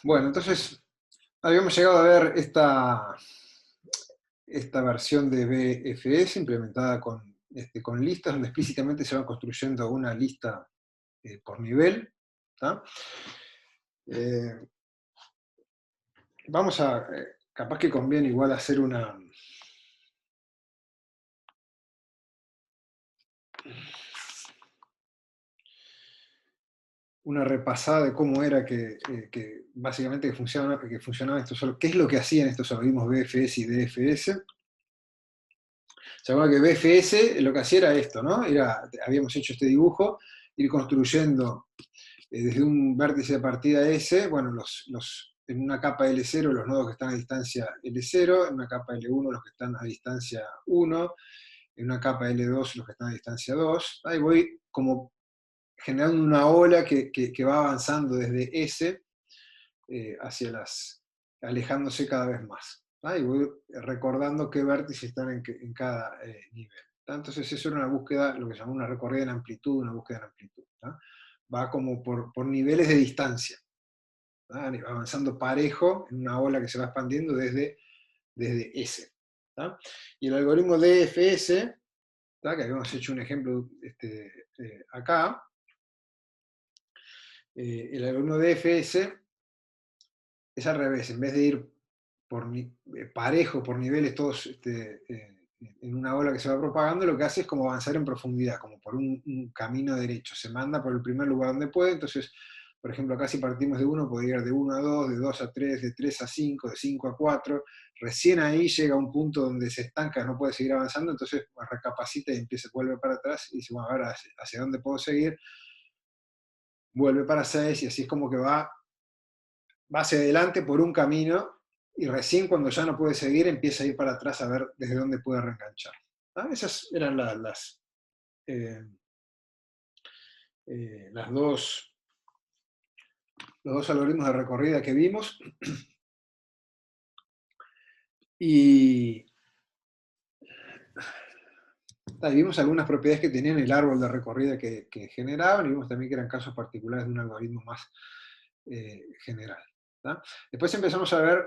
Bueno, entonces habíamos llegado a ver esta versión de BFS implementada con listas, donde explícitamente se va construyendo una lista por nivel. Vamos a, capaz que conviene igual hacer una repasada de cómo era que básicamente que funcionaba esto solo, qué es lo que hacían estos algoritmos BFS y DFS. Se acuerdan que BFS lo que hacía era esto, ¿no? Habíamos hecho este dibujo, ir construyendo desde un vértice de partida S, bueno, en una capa L0 los nodos que están a distancia L0, en una capa L1 los que están a distancia 1, en una capa L2 los que están a distancia 2. Ahí voy como generando una ola que va avanzando desde S hacia alejándose cada vez más. Y voy recordando qué vértices están en cada nivel. Entonces eso era una búsqueda, lo que se llama una recorrida en amplitud, una búsqueda en amplitud. Va como por niveles de distancia. Va avanzando parejo en una ola que se va expandiendo desde S. Y el algoritmo DFS, que habíamos hecho un ejemplo acá, el algoritmo DFS es al revés, en vez de ir parejo por niveles todos en una ola que se va propagando, lo que hace es como avanzar en profundidad, como por un camino derecho. Se manda por el primer lugar donde puede, entonces, por ejemplo, acá si partimos de 1, podría ir de 1 a 2, de 2 a 3, de 3 a 5, de 5 a 4. Recién ahí llega un punto donde se estanca, no puede seguir avanzando, entonces recapacita y vuelve para atrás y dice, bueno, a ver, ¿hacia dónde puedo seguir? Vuelve para 6 y así es como que va hacia adelante por un camino y recién cuando ya no puede seguir empieza a ir para atrás a ver desde dónde puede reenganchar. Esas eran los dos algoritmos de recorrida que vimos. Y vimos algunas propiedades que tenían el árbol de recorrida que generaban, y vimos también que eran casos particulares de un algoritmo más general. Después empezamos a ver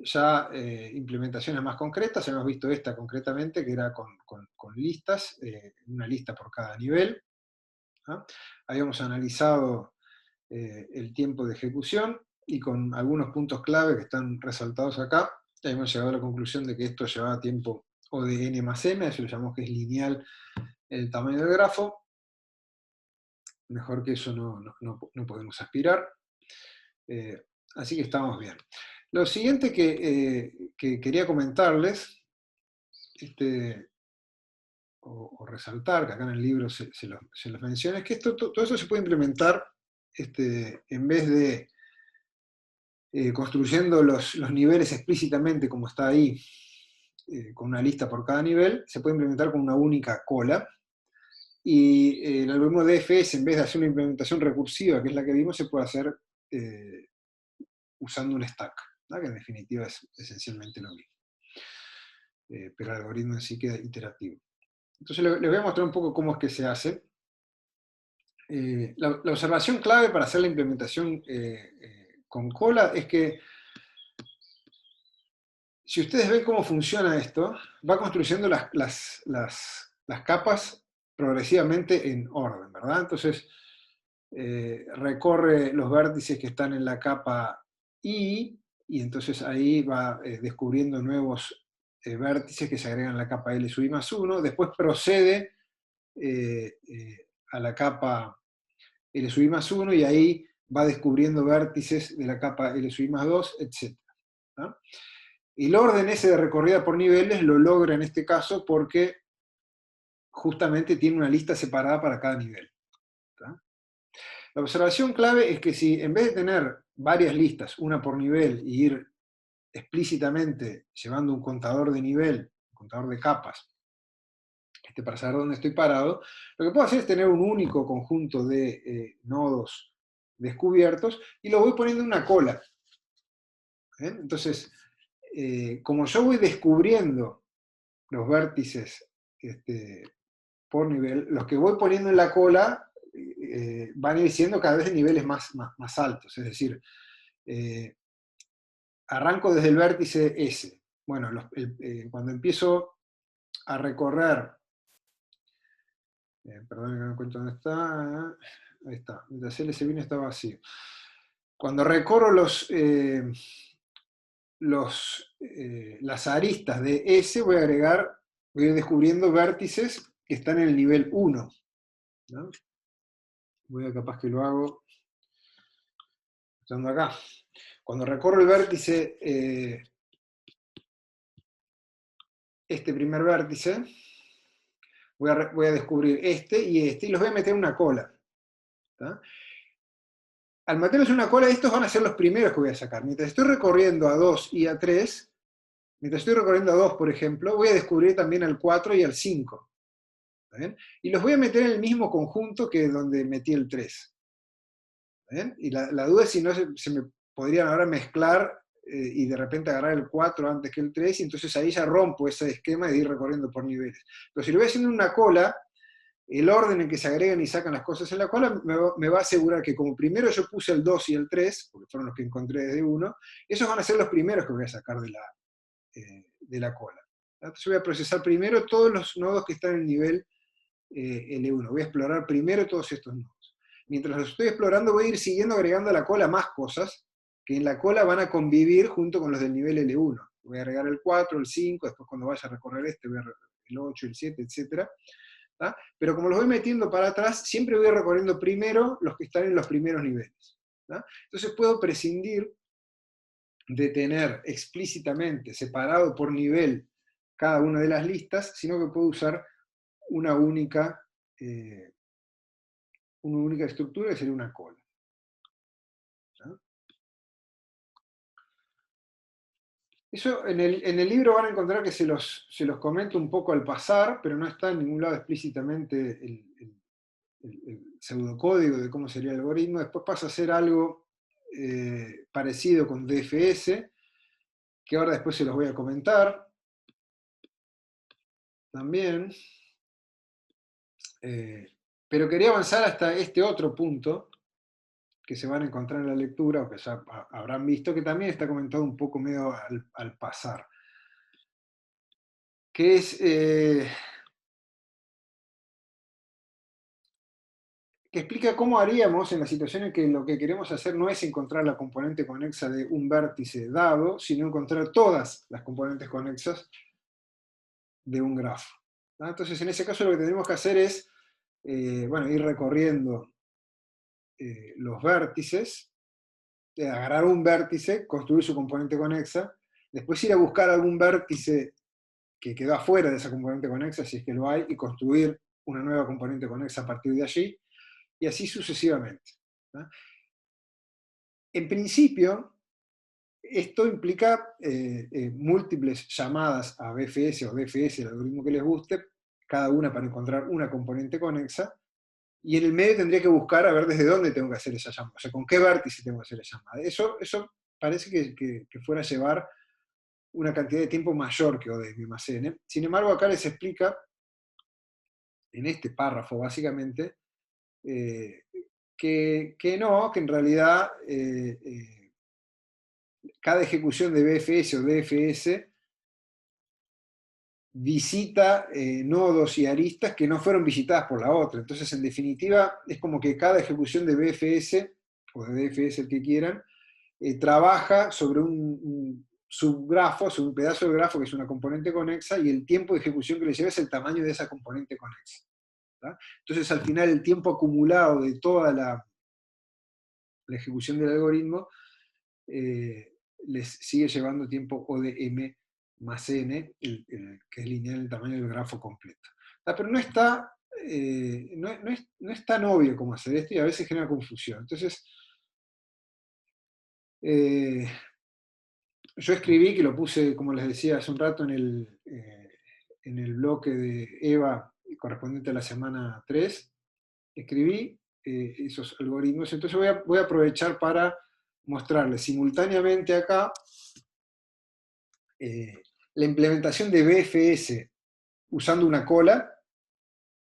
ya implementaciones más concretas. Hemos visto esta concretamente, que era con listas, una lista por cada nivel. Habíamos analizado el tiempo de ejecución, y con algunos puntos clave que están resaltados acá, hemos llegado a la conclusión de que esto llevaba tiempo O de n más m, eso lo llamamos que es lineal el tamaño del grafo. Mejor que eso no podemos aspirar. Así que estamos bien. Lo siguiente que quería comentarles, o resaltar, que acá en el libro se los menciona, es que todo eso se puede implementar en vez de construyendo los niveles explícitamente como está ahí, con una lista por cada nivel, se puede implementar con una única cola. Y el algoritmo DFS, en vez de hacer una implementación recursiva, que es la que vimos, se puede hacer usando un stack, que en definitiva es esencialmente lo mismo. Pero el algoritmo en sí queda iterativo. Entonces les voy a mostrar un poco cómo es que se hace. La observación clave para hacer la implementación con cola es que, si ustedes ven cómo funciona esto, va construyendo las capas progresivamente en orden, ¿verdad? Entonces, recorre los vértices que están en la capa I, y entonces ahí va descubriendo nuevos vértices que se agregan a la capa L sub I más 1, después procede a la capa L sub I más 1, y ahí va descubriendo vértices de la capa L sub I más 2, etc. Y el orden ese de recorrida por niveles lo logra en este caso porque justamente tiene una lista separada para cada nivel. La observación clave es que si en vez de tener varias listas, una por nivel, y ir explícitamente llevando un contador de nivel, un contador de capas, para saber dónde estoy parado, lo que puedo hacer es tener un único conjunto de nodos descubiertos y lo voy poniendo en una cola. Entonces, como yo voy descubriendo los vértices por nivel, los que voy poniendo en la cola van a ir siendo cada vez de niveles más altos. Es decir, arranco desde el vértice S. Bueno, cuando empiezo a recorrer, perdón que no encuentro dónde está, ahí está, mientras LS1 está vacío. Cuando recorro las aristas de S, voy a ir descubriendo vértices que están en el nivel 1. ¿No? Voy a capaz que lo hago estando acá. Cuando recorro el vértice, este primer vértice, voy a descubrir este, y los voy a meter en una cola. ¿Tá? Al meterlos en una cola, estos van a ser los primeros que voy a sacar. Mientras estoy recorriendo a 2 y a 3, mientras estoy recorriendo a 2, por ejemplo, voy a descubrir también al 4 y al 5. ¿Está bien? Y los voy a meter en el mismo conjunto que donde metí el 3. ¿Está bien? Y la duda es si no se me podrían ahora mezclar y de repente agarrar el 4 antes que el 3, y entonces ahí ya rompo ese esquema de ir recorriendo por niveles. Pero si lo voy haciendo en una cola, el orden en que se agregan y sacan las cosas en la cola me va a asegurar que como primero yo puse el 2 y el 3, porque fueron los que encontré desde 1, esos van a ser los primeros que voy a sacar de la cola. Entonces voy a procesar primero todos los nodos que están en el nivel L1. Voy a explorar primero todos estos nodos. Mientras los estoy explorando, voy a ir siguiendo agregando a la cola más cosas, que en la cola van a convivir junto con los del nivel L1. Voy a agregar el 4, el 5, después cuando vaya a recorrer voy a recorrer el 8, el 7, etc. ¿tá? Pero como los voy metiendo para atrás, siempre voy recorriendo primero los que están en los primeros niveles. ¿tá? Entonces puedo prescindir de tener explícitamente separado por nivel cada una de las listas, sino que puedo usar una única estructura, que sería una cola. ¿tá? Eso en el libro van a encontrar que se los comento un poco al pasar, pero no está en ningún lado explícitamente el pseudocódigo de cómo sería el algoritmo. Después pasa a ser algo parecido con DFS, que ahora después se los voy a comentar también. Pero quería avanzar hasta este otro punto que se van a encontrar en la lectura, o que ya habrán visto, que también está comentado un poco medio al pasar. Que es que explica cómo haríamos en la situación en que lo que queremos hacer no es encontrar la componente conexa de un vértice dado, sino encontrar todas las componentes conexas de un grafo. ¿tá? Entonces, en ese caso lo que tenemos que hacer es ir recorriendo los vértices, agarrar un vértice, construir su componente conexa, después ir a buscar algún vértice que quedó afuera de esa componente conexa, si es que lo hay, y construir una nueva componente conexa a partir de allí, y así sucesivamente. ¿tá? En principio, esto implica múltiples llamadas a BFS o DFS, el algoritmo que les guste, cada una para encontrar una componente conexa, y en el medio tendría que buscar a ver desde dónde tengo que hacer esa llamada, o sea, con qué vértice tengo que hacer esa llamada. Eso parece que fuera a llevar una cantidad de tiempo mayor que ODM más N. Sin embargo, acá les explica, en este párrafo básicamente, que no, que en realidad cada ejecución de BFS o DFS visita nodos y aristas que no fueron visitadas por la otra. Entonces, en definitiva, es como que cada ejecución de BFS, o de DFS el que quieran, trabaja sobre un subgrafo, sobre un pedazo de grafo que es una componente conexa, y el tiempo de ejecución que le lleva es el tamaño de esa componente conexa. ¿tá? Entonces, al final, el tiempo acumulado de toda la ejecución del algoritmo les sigue llevando tiempo O de M más N, que es lineal el tamaño del grafo completo. Pero no está, no es tan obvio cómo hacer esto, y a veces genera confusión. Entonces, yo escribí, que lo puse, como les decía hace un rato, en el bloque de EVA correspondiente a la semana 3, escribí esos algoritmos. Entonces voy a aprovechar para mostrarles simultáneamente acá la implementación de BFS usando una cola,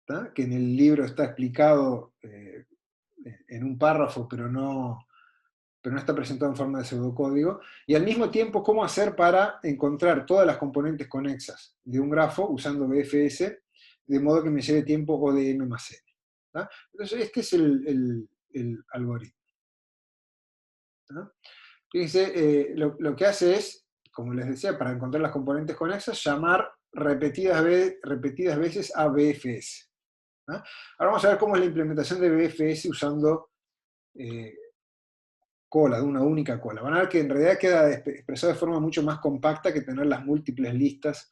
¿tá? Que en el libro está explicado en un párrafo, pero no está presentado en forma de pseudocódigo, y al mismo tiempo cómo hacer para encontrar todas las componentes conexas de un grafo usando BFS, de modo que me lleve tiempo O de M más N. ¿Tá? Entonces este es el algoritmo. ¿Tá? Fíjense, lo que hace es, como les decía, para encontrar las componentes conexas, llamar repetidas veces a BFS. ¿Tá? Ahora vamos a ver cómo es la implementación de BFS usando cola, de una única cola. Van a ver que en realidad queda expresado de forma mucho más compacta que tener las múltiples listas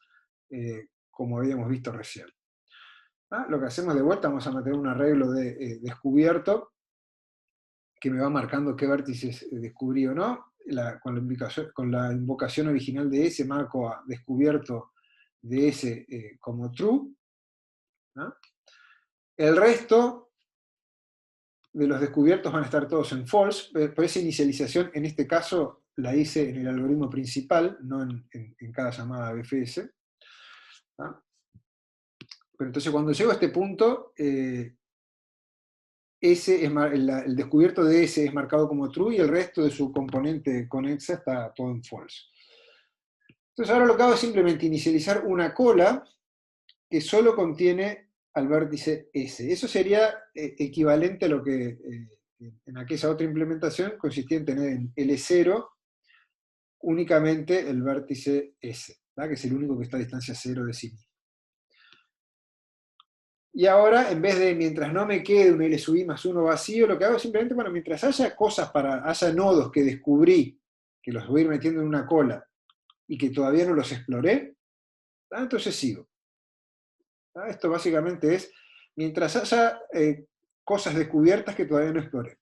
como habíamos visto recién. ¿Ah? Lo que hacemos de vuelta, vamos a meter un arreglo de descubierto que me va marcando qué vértices descubrí o no. Con la invocación original de S marco a descubierto de S como true. ¿Ah? El resto de los descubiertos van a estar todos en false, pero esa inicialización en este caso la hice en el algoritmo principal, no en cada llamada BFS. ¿Ah? Pero entonces cuando llego a este punto, el descubierto de S es marcado como true y el resto de su componente conexa está todo en false. Entonces ahora lo que hago es simplemente inicializar una cola que solo contiene al vértice S. Eso sería equivalente a lo que en aquella otra implementación consistía en tener en L0 únicamente el vértice S, ¿verdad? Que es el único que está a distancia 0 de sí mismo. Y ahora, en vez de mientras no me quede un L sub I más 1 vacío, lo que hago es simplemente, bueno, mientras haya haya nodos que descubrí, que los voy a ir metiendo en una cola, y que todavía no los exploré, ¿verdad? Entonces sigo. ¿Verdad? Esto básicamente es, mientras haya cosas descubiertas que todavía no exploré.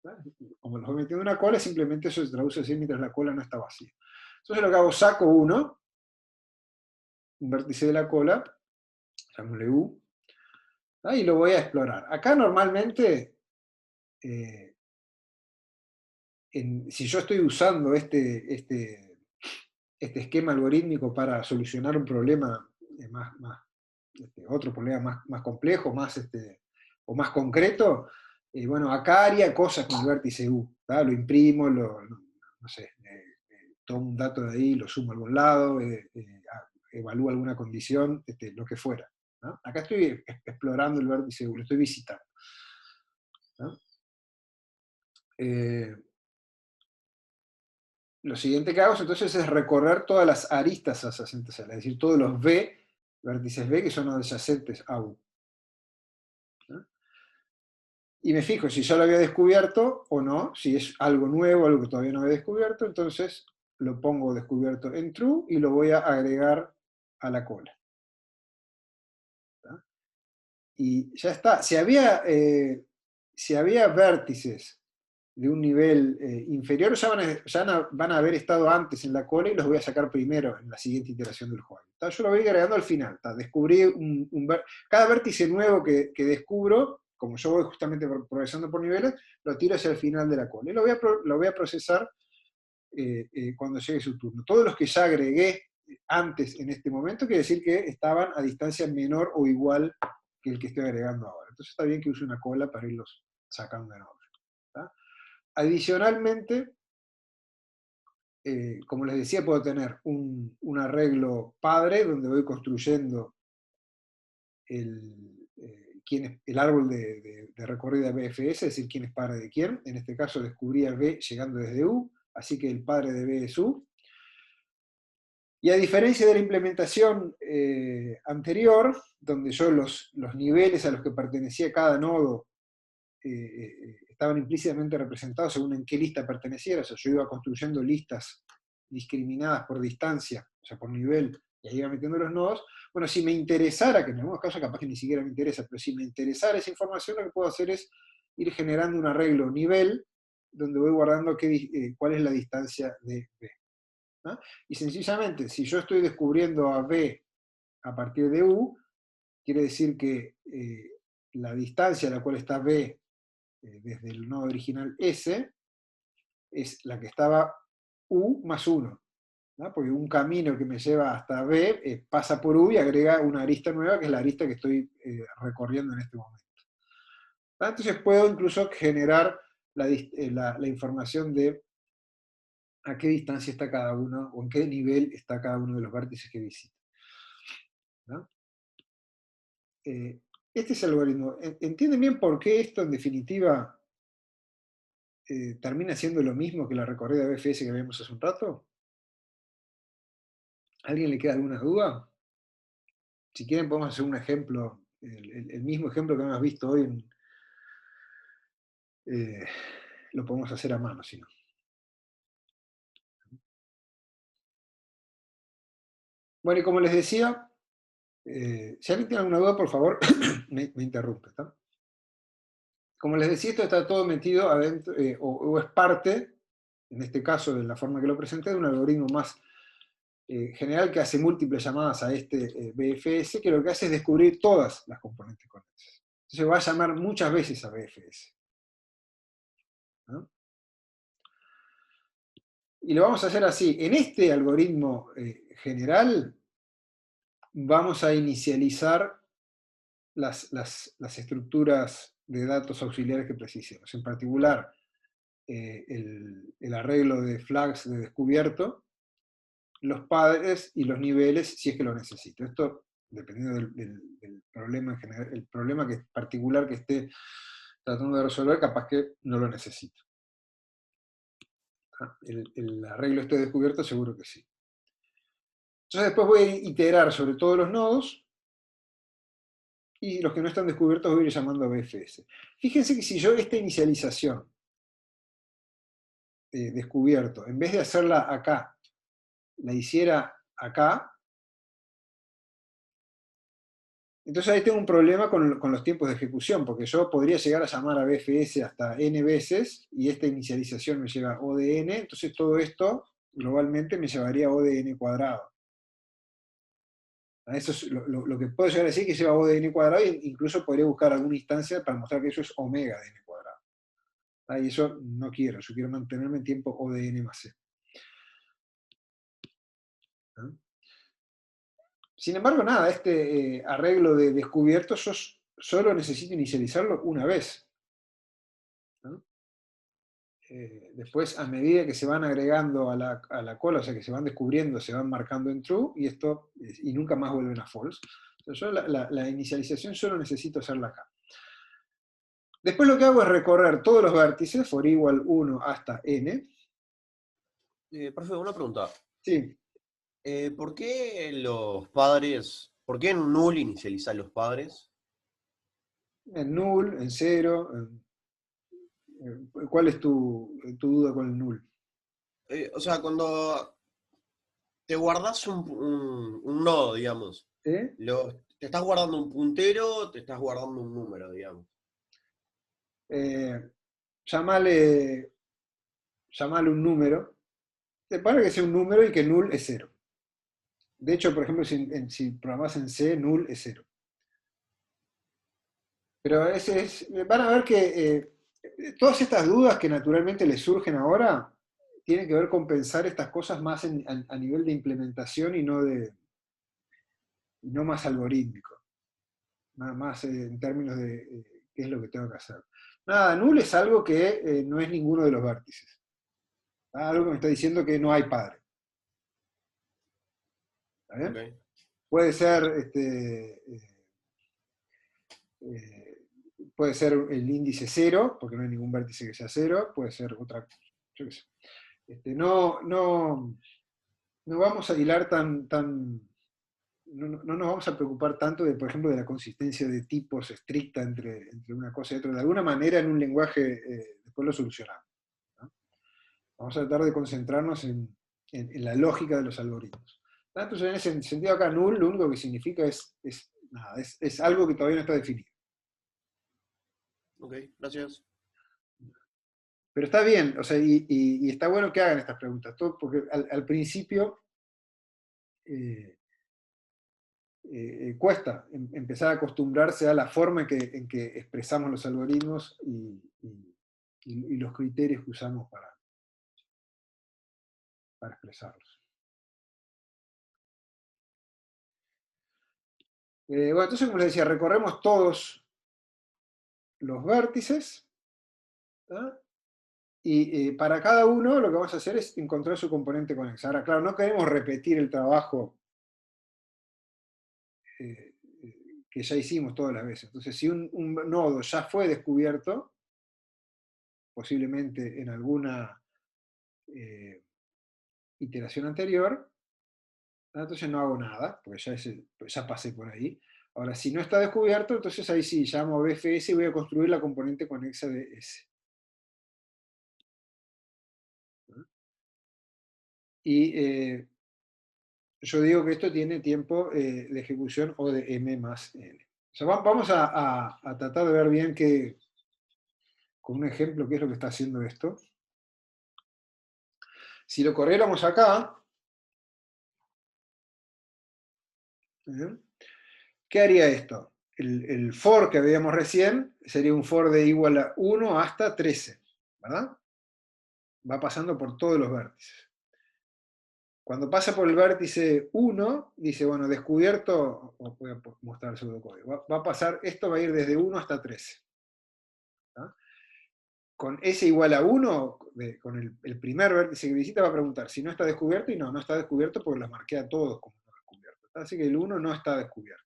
¿Verdad? Como los voy metiendo en una cola, simplemente eso se traduce así mientras la cola no está vacía. Entonces lo que hago, saco un vértice de la cola, llamémosle U, y lo voy a explorar. Acá normalmente, si yo estoy usando este esquema algorítmico para solucionar un problema otro problema más complejo, o más concreto, bueno, acá haría cosas con el vértice U. Lo imprimo, no sé, tomo un dato de ahí, lo sumo a algún lado, evalúo alguna condición, lo que fuera. ¿No? Acá estoy explorando el vértice U, lo estoy visitando. ¿No? Lo siguiente que hago entonces es recorrer todas las aristas adyacentes a él, es decir, todos los vértices B que son adyacentes a U. ¿No? Y me fijo si ya lo había descubierto o no, si es algo nuevo, algo que todavía no había descubierto, entonces lo pongo descubierto en true y lo voy a agregar a la cola. ¿No? Y ya está. Si había vértices de un nivel inferior, ya van a haber estado antes en la cola y los voy a sacar primero en la siguiente iteración del juego. Yo lo voy agregando al final. Descubrí cada vértice nuevo que descubro, como yo voy justamente progresando por niveles, lo tiro hacia el final de la cola. Y lo voy a procesar cuando llegue su turno. Todos los que ya agregué antes en este momento, quiere decir que estaban a distancia menor o igual que el que estoy agregando ahora. Entonces está bien que use una cola para irlos sacando de nuevo. ¿Tá? Adicionalmente, como les decía, puedo tener un arreglo padre donde voy construyendo el árbol de recorrida BFS, es decir, quién es padre de quién. En este caso descubrí a B llegando desde U, así que el padre de B es U. Y a diferencia de la implementación anterior, donde yo los niveles a los que pertenecía cada nodo estaban implícitamente representados según en qué lista perteneciera, o sea, yo iba construyendo listas discriminadas por distancia, o sea, por nivel, y ahí iba metiendo los nodos. Bueno, si me interesara, que en algunos casos capaz que ni siquiera me interesa, pero si me interesara esa información, lo que puedo hacer es ir generando un arreglo nivel, donde voy guardando cuál es la distancia de B. ¿No? Y sencillamente, si yo estoy descubriendo a B a partir de U, quiere decir que la distancia a la cual está B desde el nodo original S es la que estaba U más 1. ¿No? Porque un camino que me lleva hasta B pasa por U y agrega una arista nueva, que es la arista que estoy recorriendo en este momento. Entonces puedo incluso generar la información de a qué distancia está cada uno, o en qué nivel está cada uno de los vértices que visita, ¿no? Este es el algoritmo. ¿Entienden bien por qué esto, en definitiva, termina siendo lo mismo que la recorrida BFS que vimos hace un rato? ¿A alguien le queda alguna duda? Si quieren podemos hacer un ejemplo, el mismo ejemplo que hemos visto hoy, lo podemos hacer a mano, si no. Bueno, y como les decía, si alguien tiene alguna duda, por favor, me interrumpe, ¿está? Como les decía, esto está todo metido adentro, o es parte, en este caso, de la forma que lo presenté, de un algoritmo más general que hace múltiples llamadas a este BFS, que lo que hace es descubrir todas las componentes conexas. Entonces va a llamar muchas veces a BFS, ¿no? Y lo vamos a hacer así. En este algoritmo general, vamos a inicializar las estructuras de datos auxiliares que precisemos. En particular, el arreglo de flags de descubierto, los padres y los niveles si es que lo necesito. Esto, dependiendo del problema en general, el problema particular que esté tratando de resolver, capaz que no lo necesito. El arreglo este descubierto seguro que sí. Entonces después voy a iterar sobre todos los nodos, y los que no están descubiertos voy a ir llamando a BFS. Fíjense que si yo esta inicialización descubierto, en vez de hacerla acá, la hiciera acá, entonces ahí tengo un problema con los tiempos de ejecución, porque yo podría llegar a llamar a BFS hasta n veces, y esta inicialización me lleva O de n, entonces todo esto globalmente me llevaría O de n cuadrado. Eso es lo que puedo llegar a decir que lleva O de n cuadrado, e incluso podría buscar alguna instancia para mostrar que eso es omega de n cuadrado. Y eso no quiero, yo quiero mantenerme en tiempo O de n más c. Sin embargo, nada, este arreglo de descubierto yo solo necesito inicializarlo una vez, ¿no? Después, a medida que se van agregando a la cola, o sea que se van descubriendo, se van marcando en true, y nunca más vuelven a false. Entonces, yo la inicialización solo necesito hacerla acá. Después lo que hago es recorrer todos los vértices, for igual 1 hasta n. Profe, una pregunta. Sí, ¿Por qué por qué en null inicializar los padres? en null, en cero. ¿Cuál es tu duda con el null? O sea, cuando te guardas un nodo, digamos, ¿Sí? te estás guardando un puntero, te estás guardando un número, digamos. Eh, llamale, llamale un número. Para que sea un número y que null es cero. De hecho, por ejemplo, si programas en C, null es cero. Pero van a ver que todas estas dudas que naturalmente les surgen ahora tienen que ver con pensar estas cosas más a nivel de implementación y no más algorítmico. Nada más en términos de qué es lo que tengo que hacer. Nada, null es algo que no es ninguno de los vértices. Algo que me está diciendo que no hay padre. ¿Está bien? Ok. Puede ser puede ser el índice cero, porque no hay ningún vértice que sea cero, puede ser otra cosa. Yo qué sé. No vamos a hilar no nos vamos a preocupar tanto de, por ejemplo, de la consistencia de tipos estricta entre una cosa y otra. De alguna manera en un lenguaje después lo solucionamos, ¿no? Vamos a tratar de concentrarnos en la lógica de los algoritmos. Entonces, en ese sentido acá, null lo único que significa es algo que todavía no está definido. Ok, gracias. Pero está bien, o sea, y está bueno que hagan estas preguntas, porque al principio cuesta empezar a acostumbrarse a la forma en que expresamos los algoritmos y los criterios que usamos para expresarlos. Bueno, entonces, como les decía, recorremos los vértices, ¿tá? Y para cada uno lo que vamos a hacer es encontrar su componente conexa. Ahora, claro, no queremos repetir el trabajo que ya hicimos todas las veces. Entonces, si un nodo ya fue descubierto, posiblemente en alguna iteración anterior, entonces no hago nada, porque pues ya pasé por ahí. Ahora, si no está descubierto, entonces ahí sí, llamo BFS y voy a construir la componente conexa de S. Y yo digo que esto tiene tiempo de ejecución O de M más N. O sea, vamos a tratar de ver bien con un ejemplo qué es lo que está haciendo esto. Si lo corriéramos acá, ¿qué haría esto? El for que veíamos recién sería un for de igual a 1 hasta 13, ¿verdad? Va pasando por todos los vértices. Cuando pasa por el vértice 1, dice, bueno, descubierto, os voy a mostrar el pseudocódigo, va a pasar, esto va a ir desde 1 hasta 13. ¿Tá? Con S igual a 1, con el primer vértice que visita, va a preguntar si no está descubierto, y no está descubierto porque los marqué a todos como no descubierto. ¿Tá? Así que el 1 no está descubierto.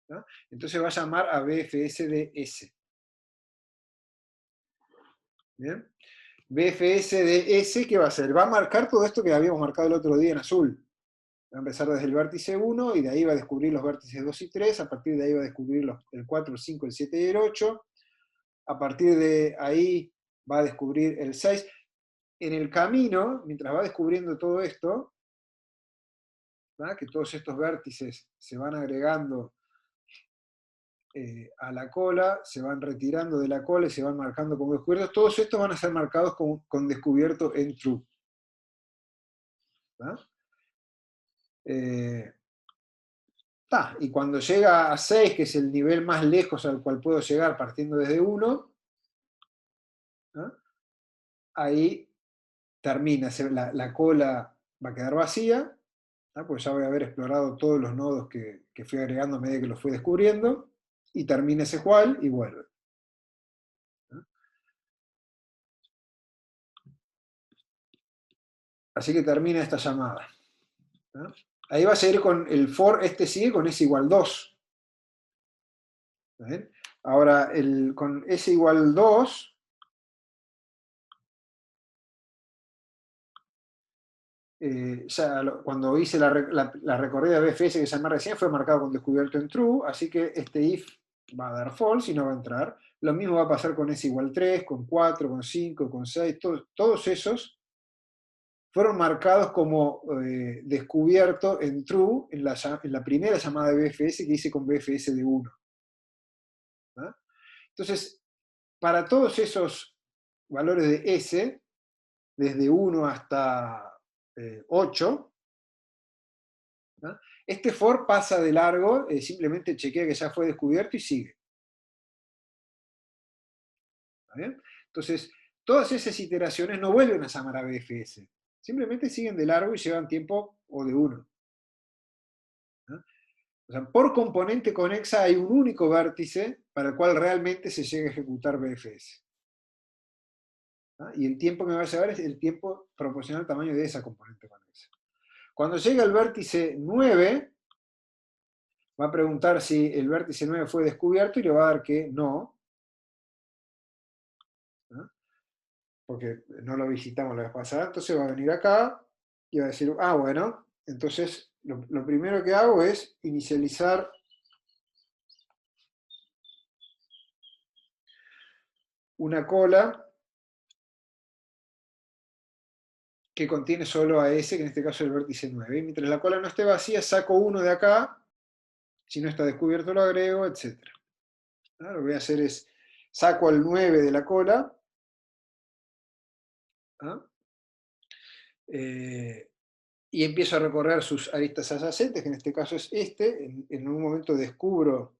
¿Tá? Entonces va a llamar a BFS de S. ¿Bien? BFS de S, ¿qué va a hacer? Va a marcar todo esto que habíamos marcado el otro día en azul. Va a empezar desde el vértice 1 y de ahí va a descubrir los vértices 2 y 3, a partir de ahí va a descubrir el 4, el 5, el 7 y el 8, a partir de ahí va a descubrir el 6. En el camino, mientras va descubriendo todo esto, ¿verdad? Que todos estos vértices se van agregando a la cola, se van retirando de la cola y se van marcando como descubiertos, todos estos van a ser marcados con descubierto en true. Y cuando llega a 6, que es el nivel más lejos al cual puedo llegar partiendo desde 1, ahí termina, la cola va a quedar vacía, pues ya voy a haber explorado todos los nodos que fui agregando a medida que los fui descubriendo, y termina ese while y vuelve. Así que termina esta llamada. Ahí va a seguir con el for, este sigue con s igual 2. Ahora, con s igual 2, cuando hice la recorrida de BFS que se llama recién, fue marcado con descubierto en true, así que este if va a dar false y no va a entrar. Lo mismo va a pasar con s igual 3, con 4, con 5, con 6, todos esos fueron marcados como descubierto en true en la primera llamada de BFS que hice con BFS de 1. Entonces, para todos esos valores de S, desde 1 hasta 8, este for pasa de largo, simplemente chequea que ya fue descubierto y sigue. ¿Está bien? Entonces, todas esas iteraciones no vuelven a llamar a BFS, simplemente siguen de largo y llevan tiempo o de 1. O sea, por componente conexa hay un único vértice para el cual realmente se llega a ejecutar BFS. Y el tiempo que me va a llevar es el tiempo proporcional al tamaño de esa componente conexa. Cuando llega el vértice 9, va a preguntar si el vértice 9 fue descubierto y le va a dar que no, porque no lo visitamos la vez pasada. Entonces va a venir acá y va a decir, bueno, entonces lo primero que hago es inicializar una cola que contiene solo a S, que en este caso es el vértice 9. Y mientras la cola no esté vacía, saco uno de acá, si no está descubierto lo agrego, etc. Lo que voy a hacer es, saco al 9 de la cola, y empiezo a recorrer sus aristas adyacentes, que en este caso es este. En un momento descubro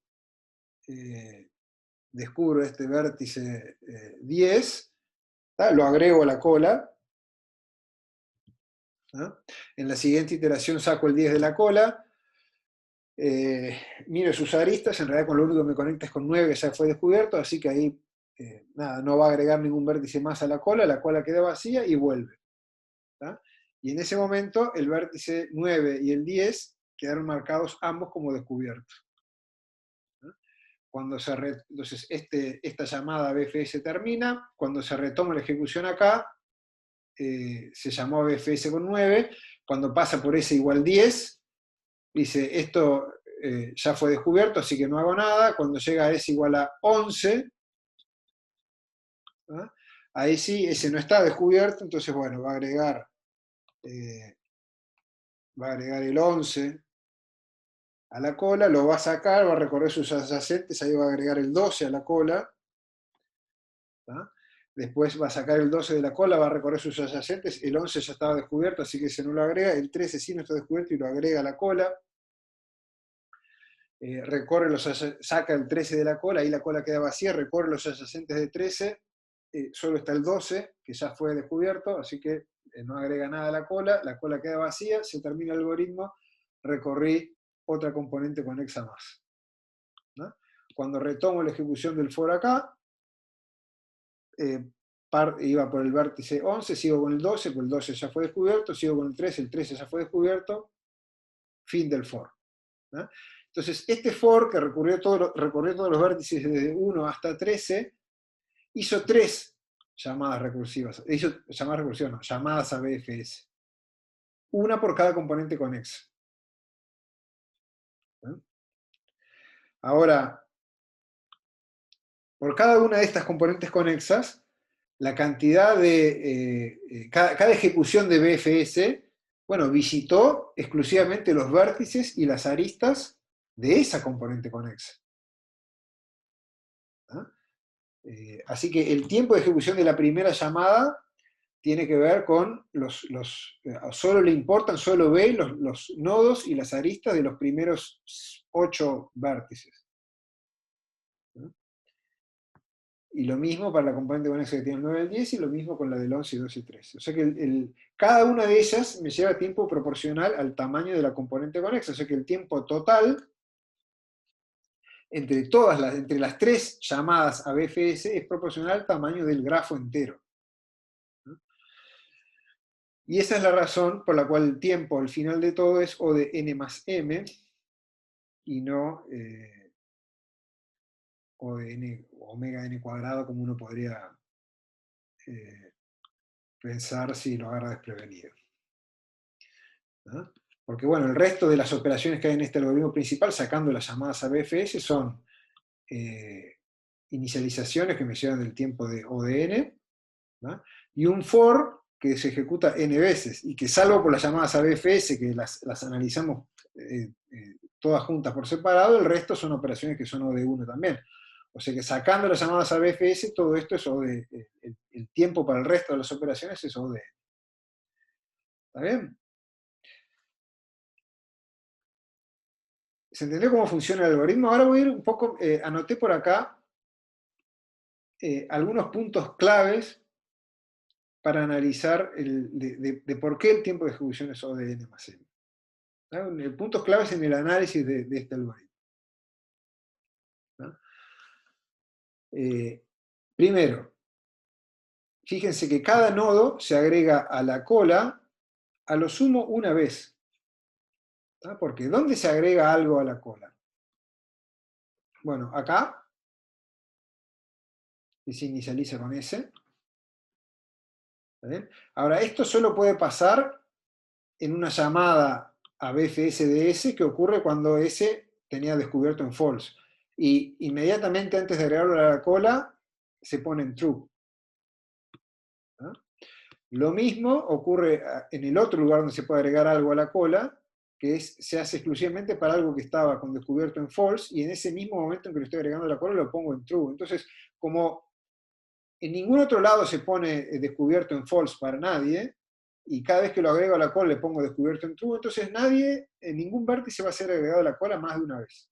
este vértice 10, lo agrego a la cola. En la siguiente iteración saco el 10 de la cola, Miro sus aristas, en realidad con lo único que me conecta es con 9, que ya fue descubierto, así que ahí nada, no va a agregar ningún vértice más a la cola queda vacía y vuelve. ¿Tá? Y en ese momento el vértice 9 y el 10 quedaron marcados ambos como descubiertos. Cuando entonces esta llamada BFS termina, cuando se retoma la ejecución acá, se llamó a BFS con 9, cuando pasa por S igual 10, dice esto ya fue descubierto, así que no hago nada, cuando llega a S igual a 11, ¿no? Ahí sí, ese no está descubierto, entonces bueno, va a agregar el 11 a la cola, lo va a sacar, va a recorrer sus adyacentes, ahí va a agregar el 12 a la cola, ¿tá? Después va a sacar el 12 de la cola, va a recorrer sus adyacentes, el 11 ya estaba descubierto, así que ese no lo agrega, el 13 sí no está descubierto y lo agrega a la cola, saca el 13 de la cola, ahí la cola queda vacía, recorre los adyacentes de 13, solo está el 12, que ya fue descubierto, así que no agrega nada a la cola queda vacía, se termina el algoritmo, recorrí otra componente conexa más, ¿no? Cuando retomo la ejecución del for acá, iba por el vértice 11, sigo con el 12, pues el 12 ya fue descubierto, sigo con el 13 ya fue descubierto, fin del for, ¿no? Entonces, este for que recorrió todos los vértices desde 1 hasta 13, hizo 3 llamadas recursivas, llamadas a BFS. Una por cada componente conexa. ¿No? Ahora, por cada una de estas componentes conexas, la cantidad de, cada ejecución de BFS, bueno, visitó exclusivamente los vértices y las aristas de esa componente conexa. ¿No? Así que el tiempo de ejecución de la primera llamada tiene que ver con solo le importan, solo ve los nodos y las aristas de los primeros 8 vértices. ¿No? Y lo mismo para la componente conexa que tiene el 9 y el 10, y lo mismo con la del 11, 12 y 13. O sea que cada una de ellas me lleva tiempo proporcional al tamaño de la componente conexa. O sea que el tiempo total entre las 3 llamadas a BFS es proporcional al tamaño del grafo entero. ¿No? Y esa es la razón por la cual el tiempo al final de todo es O de n más m y no O de n, omega n cuadrado, como uno podría pensar si lo agarra desprevenido. ¿No? Porque bueno, el resto de las operaciones que hay en este algoritmo principal, sacando las llamadas a BFS, son inicializaciones que me llevan del tiempo de O de n, ¿no? Y un for que se ejecuta n veces, y que salvo por las llamadas a BFS, que las analizamos todas juntas por separado, el resto son operaciones que son O de 1 también. O sea que sacando las llamadas a BFS, todo esto es O de, el tiempo para el resto de las operaciones es O de n. ¿Está bien? ¿Se entendió cómo funciona el algoritmo? Ahora voy a ir un poco, anoté por acá algunos puntos claves para analizar de por qué el tiempo de ejecución es O de n más m. ¿No? Puntos claves en el análisis de este algoritmo. ¿No? Primero, fíjense que cada nodo se agrega a la cola a lo sumo una vez. ¿No? Porque ¿dónde se agrega algo a la cola? Bueno, acá, y se inicializa con S. ¿Bien? Ahora, esto solo puede pasar en una llamada a BFS de S que ocurre cuando S tenía descubierto en false. Y inmediatamente antes de agregarlo a la cola, se pone en true. ¿No? Lo mismo ocurre en el otro lugar donde se puede agregar algo a la cola, que se hace exclusivamente para algo que estaba con descubierto en false, y en ese mismo momento en que lo estoy agregando a la cola lo pongo en true. Entonces, como en ningún otro lado se pone descubierto en false para nadie, y cada vez que lo agrego a la cola le pongo descubierto en true, entonces en ningún vértice va a ser agregado a la cola más de una vez.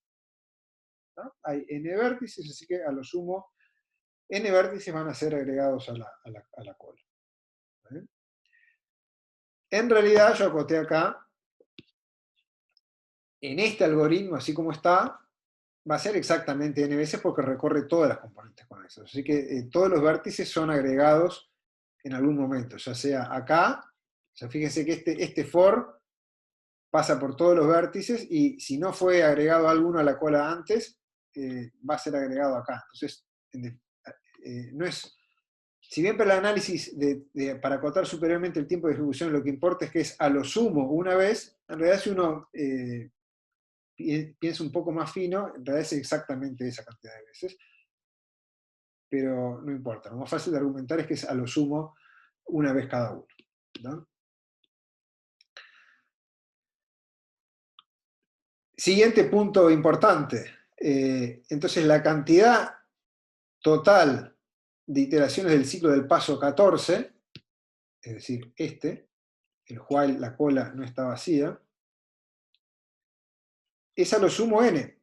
¿No? Hay n vértices, así que a lo sumo n vértices van a ser agregados a la cola. ¿Vale? En realidad yo acoté acá en este algoritmo, así como está, va a ser exactamente n veces porque recorre todas las componentes conexas. Así que todos los vértices son agregados en algún momento, ya sea acá, o sea, fíjense que este for pasa por todos los vértices y si no fue agregado alguno a la cola antes, va a ser agregado acá. Entonces, no es, si bien para el análisis para acotar superiormente el tiempo de ejecución lo que importa es que es a lo sumo una vez, en realidad si uno piensa un poco más fino, en realidad es exactamente esa cantidad de veces, pero no importa, lo más fácil de argumentar es que es a lo sumo una vez cada uno, ¿no? Siguiente punto importante. Entonces, la cantidad total de iteraciones del ciclo del paso 14, es decir, el while la cola no está vacía, es a lo sumo n.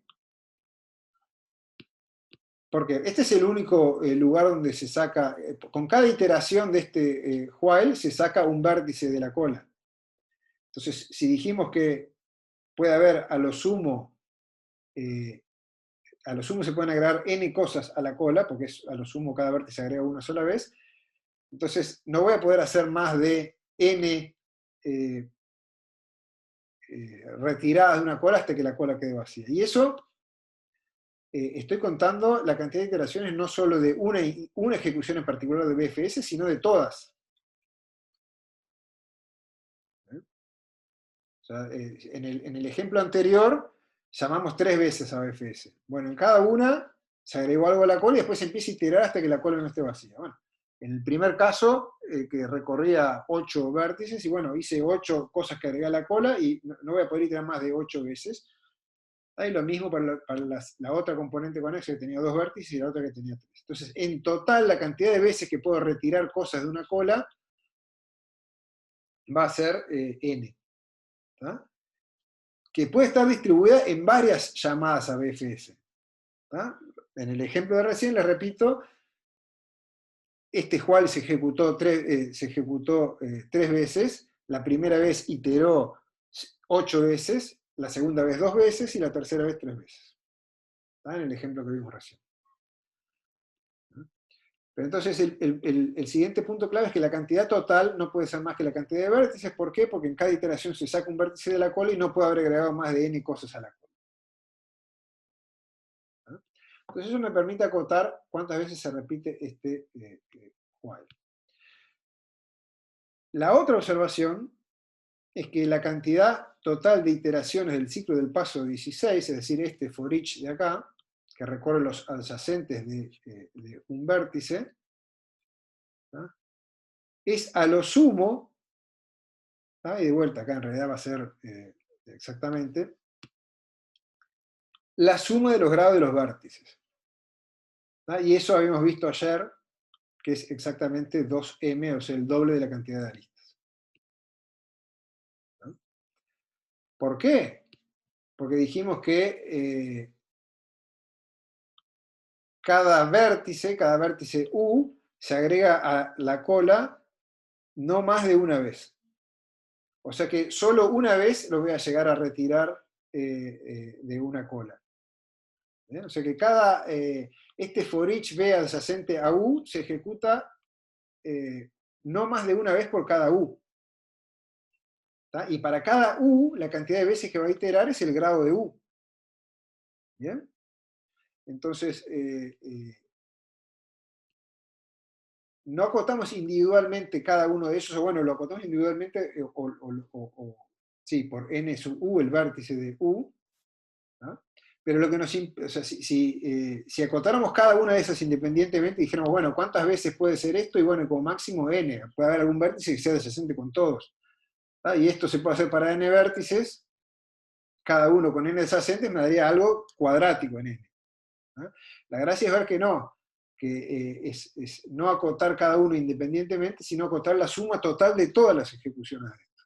Porque este es el único lugar donde se saca, con cada iteración de este while se saca un vértice de la cola. Entonces, si dijimos que puede haber a lo sumo se pueden agregar n cosas a la cola, porque a lo sumo cada vértice se agrega una sola vez, entonces no voy a poder hacer más de n retiradas de una cola hasta que la cola quede vacía. Y eso, estoy contando la cantidad de iteraciones no solo de una ejecución en particular de BFS, sino de todas. O sea, en el ejemplo anterior, llamamos 3 veces a BFS. Bueno, en cada una se agregó algo a la cola y después se empieza a iterar hasta que la cola no esté vacía. Bueno, en el primer caso, que recorría 8 vértices, y bueno, hice 8 cosas que agregué a la cola y no voy a poder iterar más de 8 veces. Hay lo mismo para la otra componente conexa que tenía 2 vértices y la otra que tenía 3. Entonces, en total, la cantidad de veces que puedo retirar cosas de una cola va a ser n. ¿Tá? Que puede estar distribuida en varias llamadas a BFS. ¿Tá? En el ejemplo de recién, les repito, este while se ejecutó 3 veces, la primera vez iteró 8 veces, la segunda vez 2 veces y la tercera vez 3 veces. ¿Tá? En el ejemplo que vimos recién. Pero entonces el siguiente punto clave es que la cantidad total no puede ser más que la cantidad de vértices. ¿Por qué? Porque en cada iteración se saca un vértice de la cola y no puede haber agregado más de n cosas a la cola. Entonces eso me permite acotar cuántas veces se repite este while. La otra observación es que la cantidad total de iteraciones del ciclo del paso 16, es decir, este for each de acá, que recorre los adyacentes de un vértice, ¿tá? Es a lo sumo, ¿tá? Y de vuelta acá en realidad va a ser exactamente la suma de los grados de los vértices. ¿Tá? Y eso habíamos visto ayer, que es exactamente 2m, o sea, el doble de la cantidad de aristas. ¿No? ¿Por qué? Porque dijimos que cada vértice U, se agrega a la cola no más de una vez. O sea que solo una vez lo voy a llegar a retirar de una cola. ¿Bien? O sea que este for each B adyacente a U se ejecuta no más de una vez por cada U. ¿Tá? Y para cada U, la cantidad de veces que va a iterar es el grado de U. ¿Bien? Entonces, no acotamos individualmente cada uno de esos, o bueno, lo acotamos individualmente, sí, por n sub u, el vértice de u, ¿no? Pero lo que nos, o sea, si acotáramos cada una de esas independientemente, dijéramos, bueno, ¿cuántas veces puede ser esto? Y bueno, como máximo n, puede haber algún vértice que sea adyacente con todos. ¿Tá? Y esto se puede hacer para n vértices, cada uno con n adyacentes me daría algo cuadrático en n. ¿No? La gracia es ver que no, que es no acotar cada uno independientemente, sino acotar la suma total de todas las ejecuciones de esto.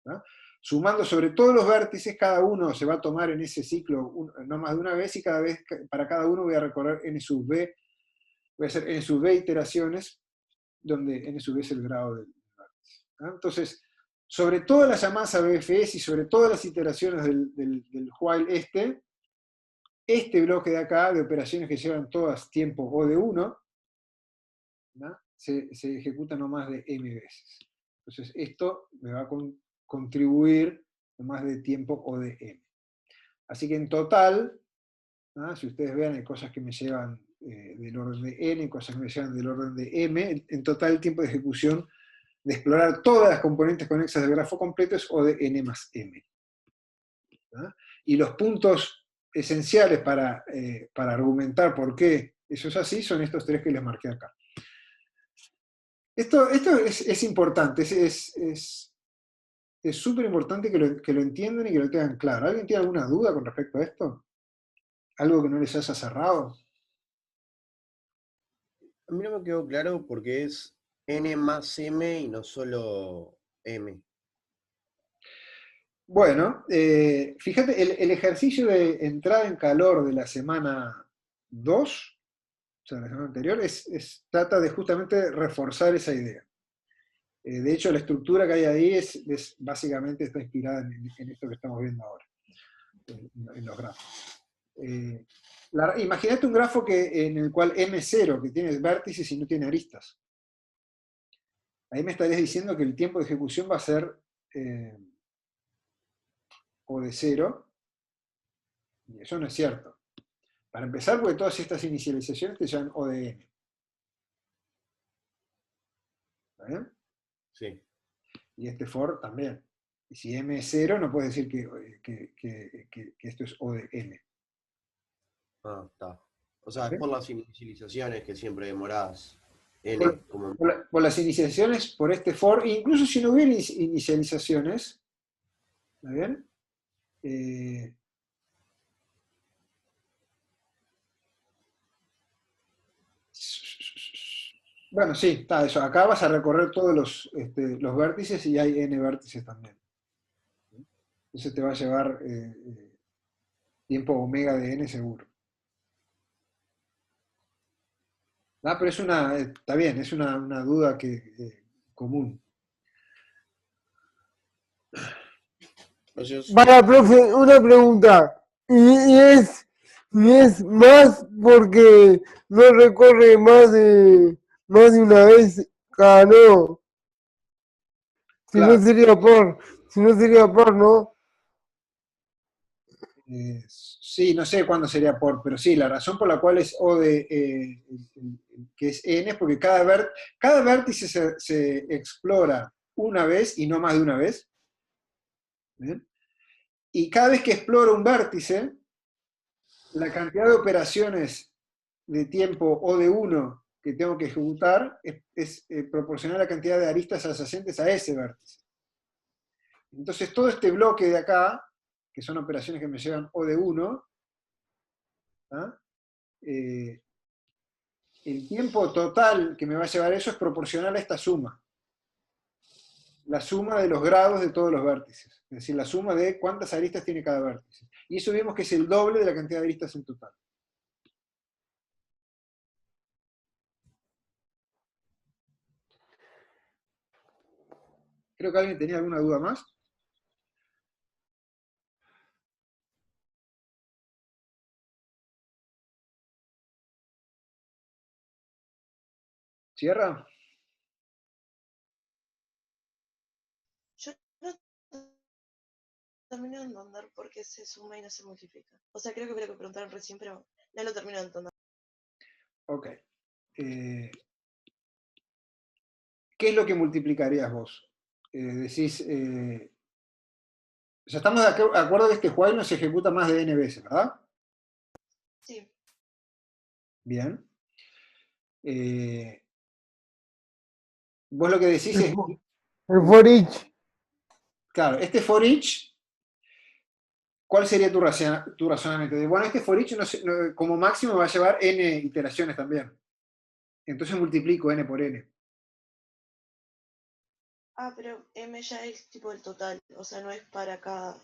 ¿No? Sumando sobre todos los vértices, cada uno se va a tomar en ese ciclo no más de una vez, y cada vez, para cada uno voy a recorrer n sub b, voy a hacer n sub b iteraciones, donde n sub b es el grado del vértice. ¿No? Entonces, sobre todas las llamadas a BFS y sobre todas las iteraciones del while este bloque de acá, de operaciones que llevan todas tiempo O de 1, se ejecuta no más de m veces. Entonces esto me va a contribuir no más de tiempo O de m. Así que en total, ¿no? Si ustedes vean, hay cosas que me llevan del orden de n, cosas que me llevan del orden de m, en total el tiempo de ejecución de explorar todas las componentes conexas del grafo completo es O de n más m. ¿No? Y los puntos esenciales para argumentar por qué eso es así son estos tres que les marqué acá. Esto es importante, es súper importante que lo entiendan y que lo tengan claro. ¿Alguien tiene alguna duda con respecto a esto? ¿Algo que no les haya cerrado? A mí no me quedó claro porque es n más m y no solo m. Bueno, fíjate, el ejercicio de entrada en calor de la semana 2, o sea, la semana anterior, trata de justamente reforzar esa idea. De hecho, la estructura que hay ahí básicamente está inspirada en esto que estamos viendo ahora, en los grafos. Imagínate un grafo en el cual M0, que tiene vértices y no tiene aristas. Ahí me estarías diciendo que el tiempo de ejecución va a ser O de 0, y eso no es cierto. Para empezar, porque todas estas inicializaciones te llaman O de n. ¿Está bien? Sí. Y este for también. Y si m es 0, no puedes decir que esto es O de n. Ah, está. O sea, es ¿Sí? por las inicializaciones que siempre demorás n. Por, Como... por las inicializaciones, por este for, incluso si no hubiera inicializaciones, ¿está bien? Bueno, sí, está eso. Acá vas a recorrer todos los vértices y hay n vértices también. Entonces te va a llevar tiempo omega de n seguro. Ah, pero está bien, es una duda común. Entonces, Para, profe, una pregunta. Y es más porque no recorre más de una vez cada nodo. Si no Claro, sería si no sería por, ¿no? sí, no sé cuándo sería por, pero sí, la razón por la cual es O de, que es n, es porque cada vértice se explora una vez y no más de una vez. ¿Bien? Y cada vez que exploro un vértice, la cantidad de operaciones de tiempo O de 1 que tengo que ejecutar es proporcional a la cantidad de aristas adyacentes a ese vértice. Entonces todo este bloque de acá, que son operaciones que me llevan O de 1, ¿ah? El tiempo total que me va a llevar eso es proporcional a esta suma. La suma de los grados de todos los vértices. Es decir, la suma de cuántas aristas tiene cada vértice. Y eso vemos que es el doble de la cantidad de aristas en total. Creo que alguien tenía alguna duda más. ¿Cierra? Yo no termino de entender por qué se suma y no se multiplica. O sea, creo que fue lo que preguntaron recién, pero no lo termino de entender. Ok. ¿Qué es lo que multiplicarías vos? Decís, o sea, estamos de acuerdo que este while no se ejecuta más de n veces, ¿verdad? Sí, Bien. Vos lo que decís es, El for each. claro, este for each, ¿cuál sería tu razonamiento? Bueno, este for each como máximo va a llevar n iteraciones también. Entonces multiplico n por n. pero M ya es tipo el total, o sea, no es para cada.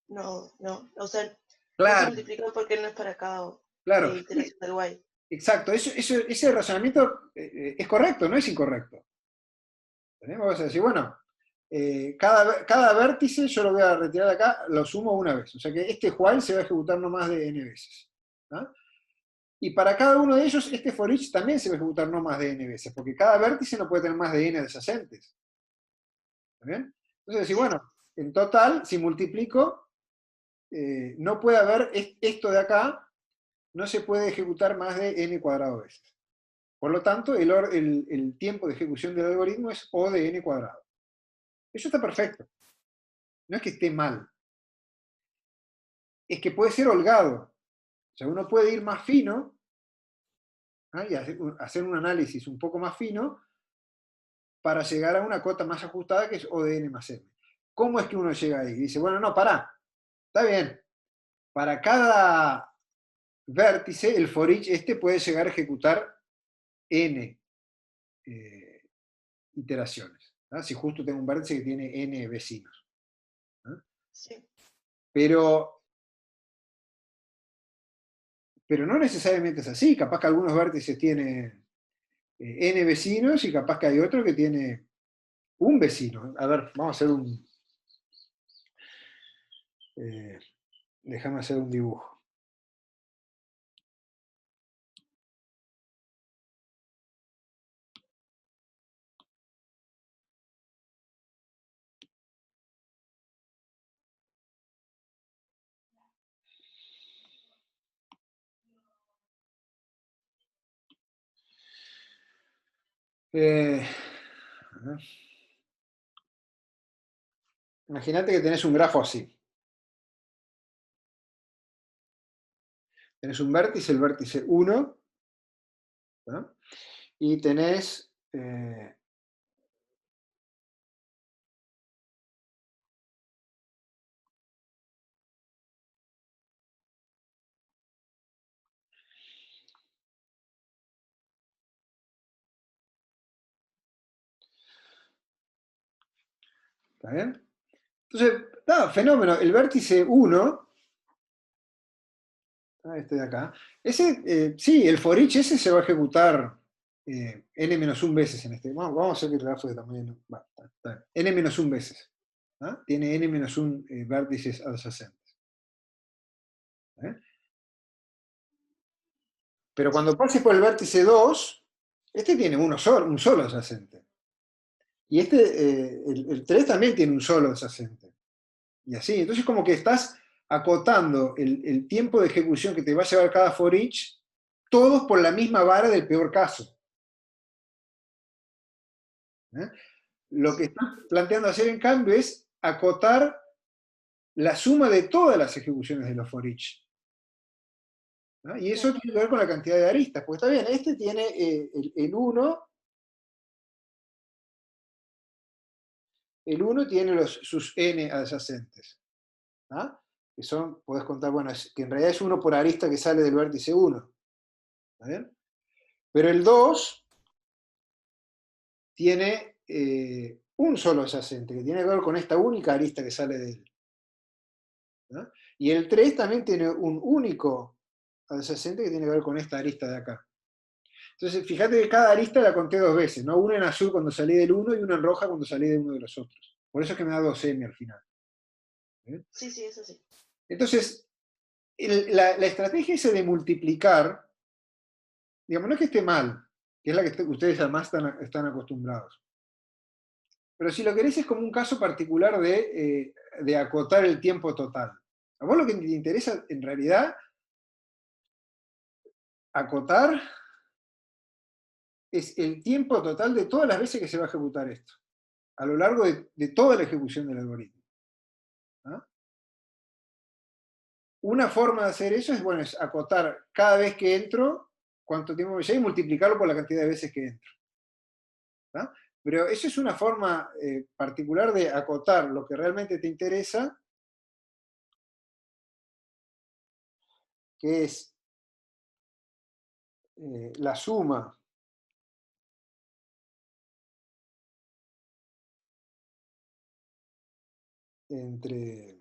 No, o sea, no se Claro, multiplica porque no es para cada claro. iteración del while. Exacto, ese razonamiento es correcto, no es incorrecto. Vos vas a decir, bueno, cada vértice yo lo voy a retirar de acá, lo sumo una vez. O sea que este while se va a ejecutar no más de n veces. ¿Ah? Y para cada uno de ellos, este for each también se va a ejecutar no más de n veces, porque cada vértice no puede tener más de n adyacentes. ¿Está bien? Entonces, bueno, en total, si multiplico, no puede haber esto de acá, no se puede ejecutar más de n cuadrado veces. Por lo tanto, el tiempo de ejecución del algoritmo es O de n cuadrado. Eso está perfecto. No es que esté mal. Es que puede ser holgado. O sea, uno puede ir más fino, ¿ah? Y hacer un análisis un poco más fino para llegar a una cota más ajustada que es O de n más m. ¿Cómo es que uno llega ahí? Dice, bueno, no, pará. Está bien. Para cada vértice, el for each este puede llegar a ejecutar n iteraciones. ¿Ah? Si justo tengo un vértice que tiene n vecinos. ¿Ah? Sí. Pero no necesariamente es así. Capaz que algunos vértices tienen n vecinos y capaz que hay otro que tiene un vecino. A ver, vamos a hacer un... déjame hacer un dibujo. A ver. Imagínate que tenés un grafo así. Tenés un vértice, el vértice 1, ¿no? Y tenés ¿está bien? Entonces, nada, fenómeno. El vértice 1, este de acá, ese, sí, el for each ese se va a ejecutar n-1 veces en este. Vamos a hacer que el grafo de tamaño. Está bien. N-1 veces. ¿Ah? Tiene n-1 vértices adyacentes. ¿Eh? Pero cuando pase por el vértice 2, este tiene un solo adyacente. Y el 3 también tiene un solo adyacente. Y así. Entonces, como que estás acotando el tiempo de ejecución que te va a llevar cada for each, todos por la misma vara del peor caso. ¿Eh? Lo que estás planteando hacer, en cambio, es acotar la suma de todas las ejecuciones de los for each. ¿No? Y eso tiene que ver con la cantidad de aristas. Porque está bien, este tiene el 1. El 1 tiene sus n adyacentes. ¿Ah? Que son, podés contar, bueno, que en realidad es 1 por arista que sale del vértice 1. ¿Está bien? Pero el 2 tiene un solo adyacente, que tiene que ver con esta única arista que sale de él. ¿No? Y el 3 también tiene un único adyacente que tiene que ver con esta arista de acá. Entonces, fíjate que cada arista la conté dos veces, ¿no? Una en azul cuando salí del 1 y una en roja cuando salí de uno de los otros. Por eso es que me da 2m al final. ¿Eh? Sí, sí, eso sí. Entonces, la estrategia esa de multiplicar, digamos, no es que esté mal, que es la que ustedes además están acostumbrados. Pero si lo querés es como un caso particular de acotar el tiempo total. A vos lo que te interesa en realidad acotar es el tiempo total de todas las veces que se va a ejecutar esto, a lo largo de toda la ejecución del algoritmo. ¿Ah? Una forma de hacer eso es, bueno, es acotar cada vez que entro, cuánto tiempo me lleva y multiplicarlo por la cantidad de veces que entro. ¿Ah? Pero eso es una forma particular de acotar lo que realmente te interesa, que es la suma entre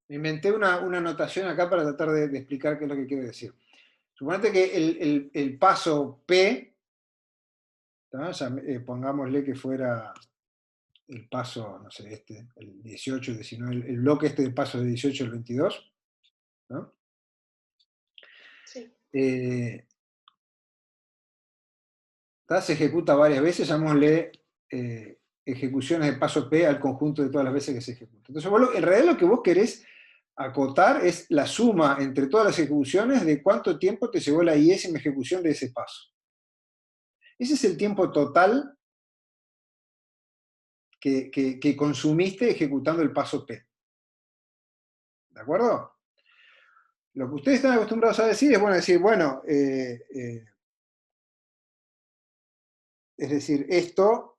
Me inventé una notación acá para tratar de explicar qué es lo que quiero decir. Suponete que el paso P, ¿tá? O sea, pongámosle que fuera el paso, no sé, el 18, el 19, el bloque de pasos de 18 al 22, ¿no? Sí. Se ejecuta varias veces, llamémosle ejecuciones de paso P al conjunto de todas las veces que se ejecuta. Entonces, en realidad lo que vos querés acotar es la suma entre todas las ejecuciones de cuánto tiempo te llevó la iésima ejecución de ese paso. Ese es el tiempo total que consumiste ejecutando el paso P. ¿De acuerdo? Lo que ustedes están acostumbrados a decir es, bueno, es decir, esto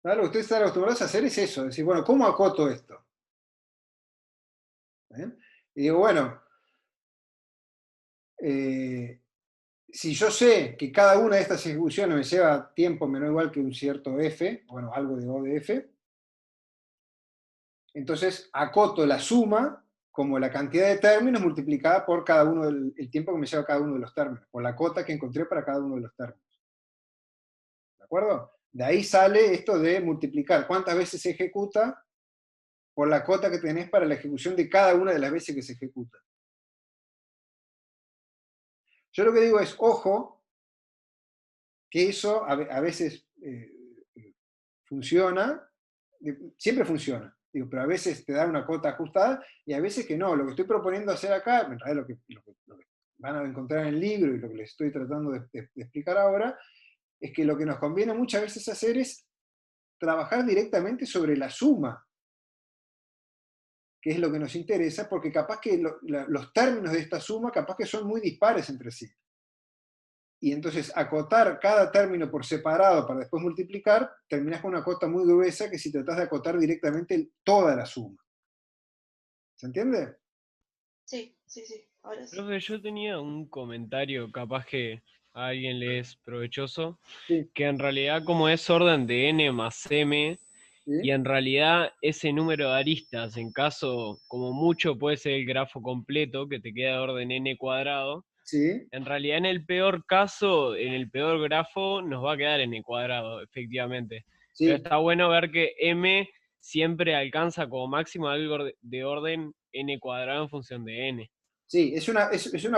lo que ustedes están acostumbrados a hacer es eso, decir, bueno, ¿cómo acoto esto? ¿Bien? Y digo, bueno, si yo sé que cada una de estas ejecuciones me lleva tiempo menor o igual que un cierto f, bueno, algo de O de f, entonces acoto la suma como la cantidad de términos multiplicada por cada uno el tiempo que me lleva cada uno de los términos, por la cota que encontré para cada uno de los términos. ¿De acuerdo? De ahí sale esto de multiplicar cuántas veces se ejecuta por la cota que tenés para la ejecución de cada una de las veces que se ejecuta. Yo lo que digo es, ojo, que eso a veces funciona, siempre funciona, digo, pero a veces te da una cota ajustada y a veces que no. Lo que estoy proponiendo hacer acá, en realidad lo que van a encontrar en el libro y lo que les estoy tratando de explicar ahora, es que lo que nos conviene muchas veces hacer es trabajar directamente sobre la suma, que es lo que nos interesa, porque capaz que los términos de esta suma capaz que son muy dispares entre sí. Y entonces acotar cada término por separado para después multiplicar, terminás con una cota muy gruesa que si tratás de acotar directamente toda la suma. ¿Se entiende? Sí, sí, sí. Ahora sí. Profe, yo tenía un comentario, capaz que a alguien le es provechoso, Sí. que en realidad como es orden de n más m, y ¿Sí? en realidad ese número de aristas, en caso como mucho puede ser el grafo completo, que te queda de orden n cuadrado, ¿Sí? en realidad en el peor caso, en el peor grafo, nos va a quedar n cuadrado, efectivamente. Pero Sí. está bueno ver que m siempre alcanza como máximo algo de orden n cuadrado en función de n. Sí, es una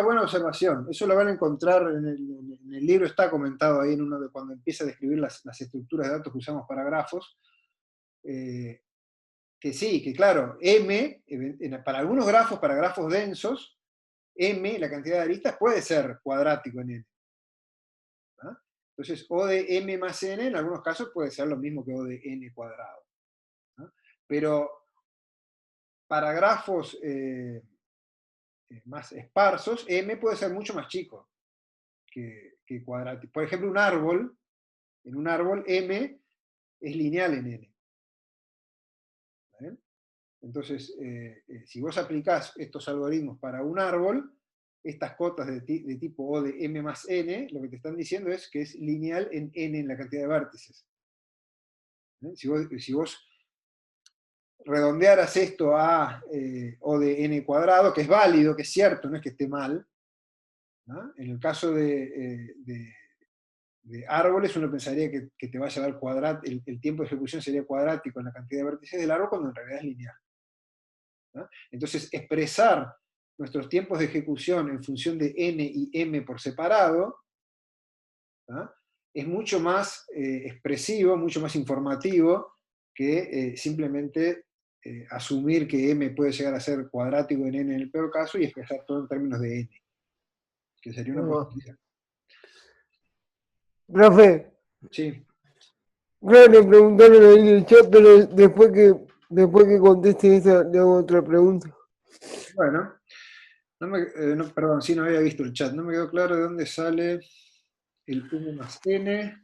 buena observación. Eso lo van a encontrar en el libro, está comentado ahí en uno de cuando empieza a describir las estructuras de datos que usamos para grafos. Que sí, que claro, M, para algunos grafos, para grafos densos, M, la cantidad de aristas, puede ser cuadrático en N. ¿Ah? Entonces, O de M más N en algunos casos puede ser lo mismo que O de N cuadrado. ¿Ah? Pero para grafos más esparsos, M puede ser mucho más chico que cuadrático. Por ejemplo, en un árbol M es lineal en N. ¿Vale? Entonces, si vos aplicás estos algoritmos para un árbol, estas cotas de tipo O de M más N, lo que te están diciendo es que es lineal en N en la cantidad de vértices. Si vos redondearas esto a O de N cuadrado, que es válido, que es cierto, no es que esté mal, ¿no? En el caso de árboles, uno pensaría que te va a llevar el tiempo de ejecución sería cuadrático en la cantidad de vértices del árbol, cuando en realidad es lineal. ¿No? Entonces, expresar nuestros tiempos de ejecución en función de n y m por separado, ¿tá? Es mucho más expresivo, mucho más informativo que simplemente asumir que m puede llegar a ser cuadrático en n en el peor caso y expresar todo en términos de n, que sería una Ah, posibilidad. profe, Sí, claro, le preguntaron ahí en el chat, pero después que conteste esa, le hago otra pregunta. bueno. Perdón, sí, no había visto el chat. No me quedó claro de dónde sale el n más n.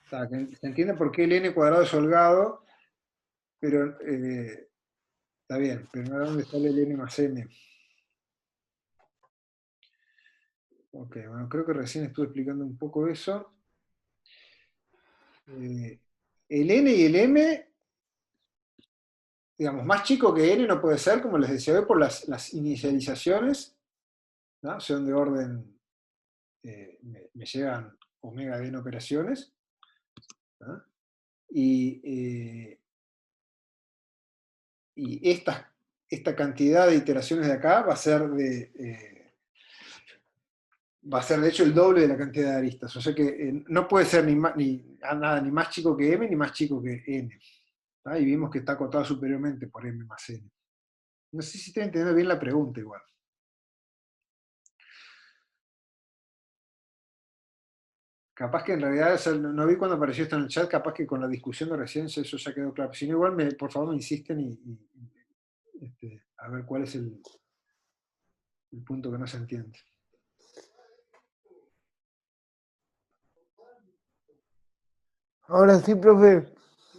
Se entiende por qué el n cuadrado es holgado, pero está bien, pero no de dónde sale el n más n. Ok, bueno, creo que recién estuve explicando un poco eso. El n y el m, digamos, más chico que n no puede ser, como les decía hoy, por las inicializaciones, ¿no? Son de orden, me llegan omega de n operaciones, ¿no? Y esta cantidad de iteraciones de acá va a ser de hecho el doble de la cantidad de aristas. O sea que no puede ser nada ni más chico que m ni más chico que n. ¿Tá? Y vimos que está acotado superiormente por m más n. No sé si estoy entendiendo bien la pregunta igual. Capaz que en realidad, o sea, no vi cuando apareció esto en el chat, capaz que con la discusión de recién eso ya quedó claro. Si no, igual, por favor, me insisten a ver cuál es el punto que no se entiende. Ahora sí, profe.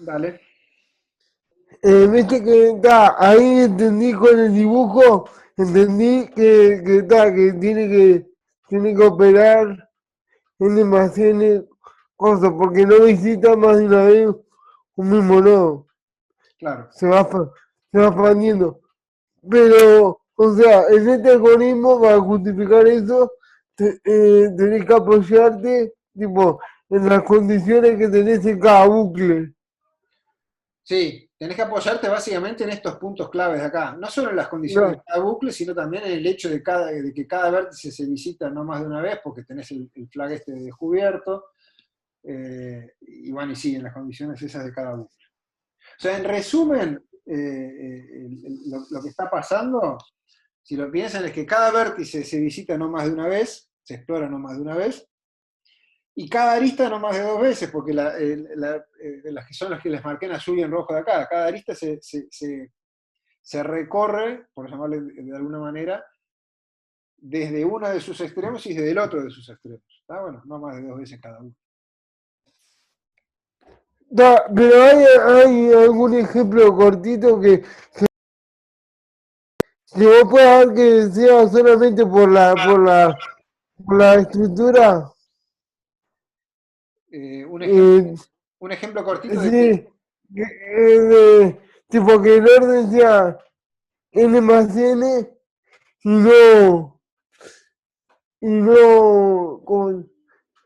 Dale. Viste que está, ahí entendí con el dibujo, entendí que tiene que operar n más n cosas, porque no visita más de una vez un mismo nodo, Claro. se va expandiendo. Pero, o sea, en este algoritmo, para justificar eso, tenés que apoyarte, tipo, en las condiciones que tenés en cada bucle. Sí, tenés que apoyarte básicamente en estos puntos claves de acá. No solo en las condiciones de No, cada bucle, sino también en el hecho de que cada vértice se visita no más de una vez, porque tenés el flag este descubierto. Y bueno, y sí, en las condiciones esas de cada bucle. O sea, en resumen, lo que está pasando, si lo piensan, es que cada vértice se visita no más de una vez, se explora no más de una vez, y cada arista no más de dos veces, porque las que son las que les marqué en azul y en rojo de acá, cada arista se recorre, por llamarle de alguna manera, desde uno de sus extremos y desde el otro de sus extremos. ¿Está? Bueno, no más de dos veces cada uno. pero hay algún ejemplo cortito que vos puedas dar que sea solamente por la estructura. Un ejemplo, Eh, un ejemplo cortito de qué. sí, tipo que el orden sea n más n y no, y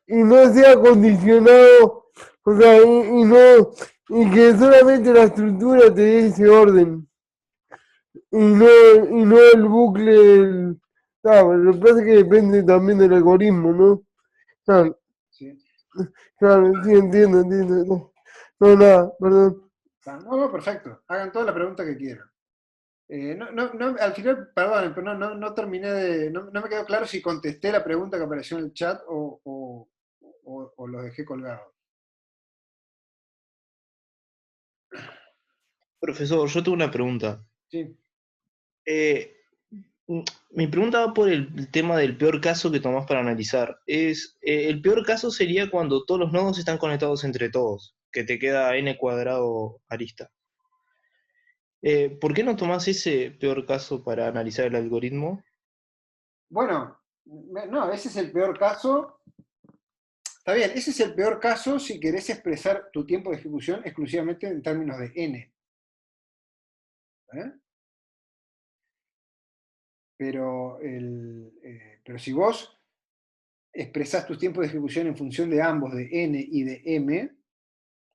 y no sea condicionado, o sea, y que solamente la estructura te dé ese orden, y no el bucle, lo que pasa es que depende también del algoritmo, ¿no? Claro, ¿Sí? claro, sí, entiendo. No, no, nada, perdón. No, no, perfecto. Hagan toda la pregunta que quieran. Al final, perdón, pero no terminé de. No me quedó claro si contesté la pregunta que apareció en el chat o lo dejé colgado. Profesor, yo tengo una pregunta. Sí. Eh, Mi pregunta va por el tema del peor caso que tomás para analizar. El peor caso sería cuando todos los nodos están conectados entre todos, que te queda n cuadrado arista. ¿Por qué no tomás ese peor caso para analizar el algoritmo? Bueno, no, ese es el peor caso. Está bien, ese es el peor caso si querés expresar tu tiempo de ejecución exclusivamente en términos de n. ¿Eh? Pero si vos expresás tus tiempos de ejecución en función de ambos, de n y de m,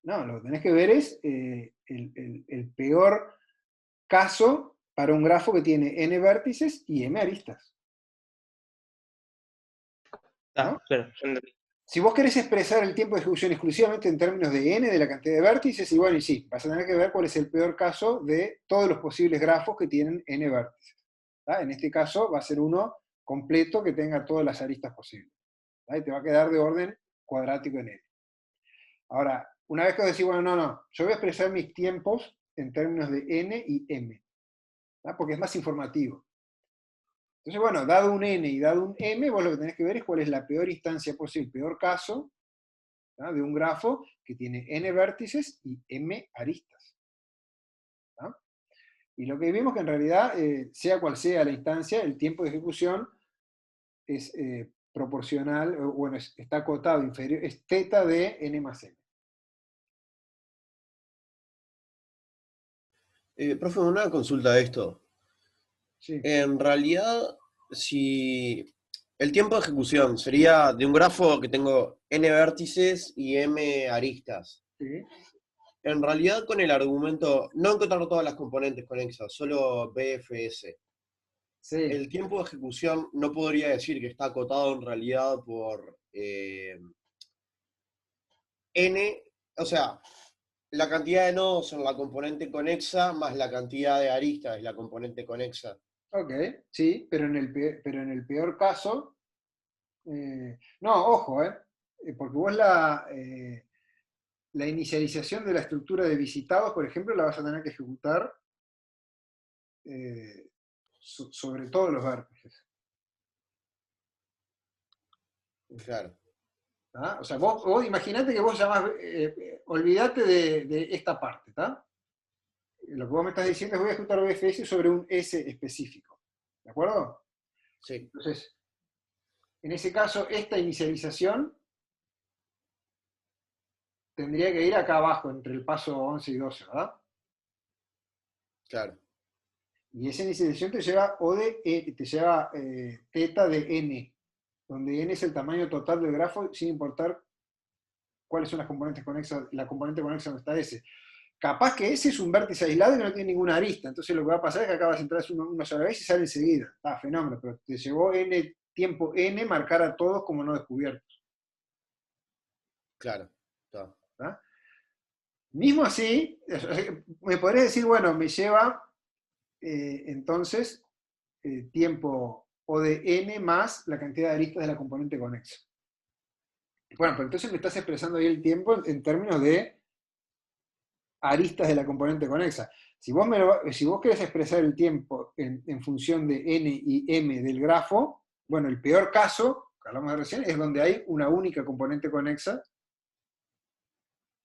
no, lo que tenés que ver es el peor caso para un grafo que tiene n vértices y m aristas. Ah, ¿no? claro, ya entendí. Si vos querés expresar el tiempo de ejecución exclusivamente en términos de n, de la cantidad de vértices, y bueno, y sí, vas a tener que ver cuál es el peor caso de todos los posibles grafos que tienen n vértices. ¿Tá? En este caso va a ser uno completo que tenga todas las aristas posibles. ¿Tá? Y te va a quedar de orden cuadrático en n. Ahora, una vez que vos decís, bueno, no, yo voy a expresar mis tiempos en términos de n y m, ¿tá? Porque es más informativo. Entonces, bueno, dado un n y dado un m, vos lo que tenés que ver es cuál es la peor instancia posible, el peor caso, ¿tá? De un grafo que tiene n vértices y m aristas. ¿Tá? Y lo que vimos que en realidad, sea cual sea la instancia, el tiempo de ejecución es proporcional, bueno, está acotado, inferior, es teta de n más m. Profe, una consulta de esto. Sí, En realidad, si el tiempo de ejecución sería de un grafo que tengo n vértices y m aristas, sí, en realidad con el argumento, no encontrar todas las componentes conexas, solo BFS, sí. el tiempo de ejecución no podría decir que está acotado en realidad por n, o sea, la cantidad de nodos en la componente conexa más la cantidad de aristas es la componente conexa. Ok, sí, pero en el peor caso, no, ojo, porque vos la inicialización de la estructura de visitados, por ejemplo, la vas a tener que ejecutar sobre todos los vértices. Claro, ¿Tá? O sea, vos imaginate que vos llamás, olvídate de esta parte, ¿tá? Lo que vos me estás diciendo es voy a ejecutar BFS sobre un S específico. ¿De acuerdo? sí, Entonces, en ese caso, esta inicialización tendría que ir acá abajo, entre el paso 11 y 12, ¿verdad? claro, Y esa inicialización te lleva, te lleva teta de n, donde n es el tamaño total del grafo, sin importar cuáles son las componentes conexas, la componente conexa donde está S. Capaz que ese es un vértice aislado y no tiene ninguna arista, entonces lo que va a pasar es que acá vas a entrar una sola vez y sale enseguida. Ah, fenómeno, pero te llevó n tiempo n marcar a todos como no descubiertos. claro. Está. ¿Tá? Mismo así, me podrías decir, bueno, me lleva entonces tiempo O de n más la cantidad de aristas de la componente conexa. Bueno, pero entonces me estás expresando ahí el tiempo en términos de aristas de la componente conexa. Si vos querés expresar el tiempo en función de n y m del grafo, bueno, el peor caso, que hablamos de recién, es donde hay una única componente conexa,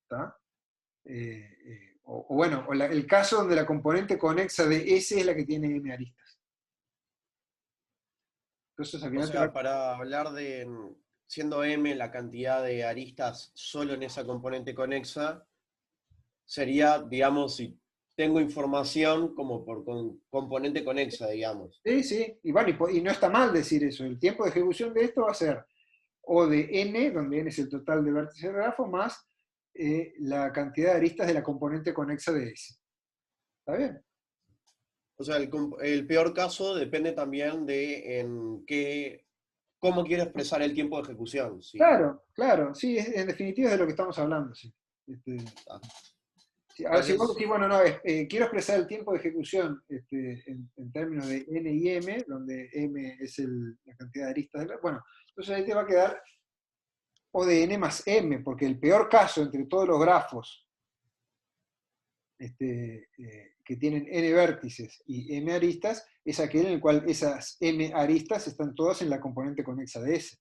¿tá? O bueno, el caso donde la componente conexa de S es la que tiene m aristas. Entonces al O final sea, para hablar de, siendo m la cantidad de aristas solo en esa componente conexa, sería, digamos, si tengo información como por componente conexa, digamos. sí, sí, y bueno, y no está mal decir eso. El tiempo de ejecución de esto va a ser O de n, donde n es el total de vértices del grafo, más la cantidad de aristas de la componente conexa de S. ¿Está bien? O sea, el peor caso depende también de en qué, cómo quiero expresar el tiempo de ejecución. Sí. Claro, claro, sí, en definitiva es de lo que estamos hablando, sí. Ah, Sí, a ver, si vos gracias. decís, bueno, no, quiero expresar el tiempo de ejecución en términos de n y m, donde m es la cantidad de aristas del grafo, bueno, entonces ahí te va a quedar O de n más m, porque el peor caso entre todos los grafos que tienen n vértices y m aristas es aquel en el cual esas m aristas están todas en la componente conexa de S.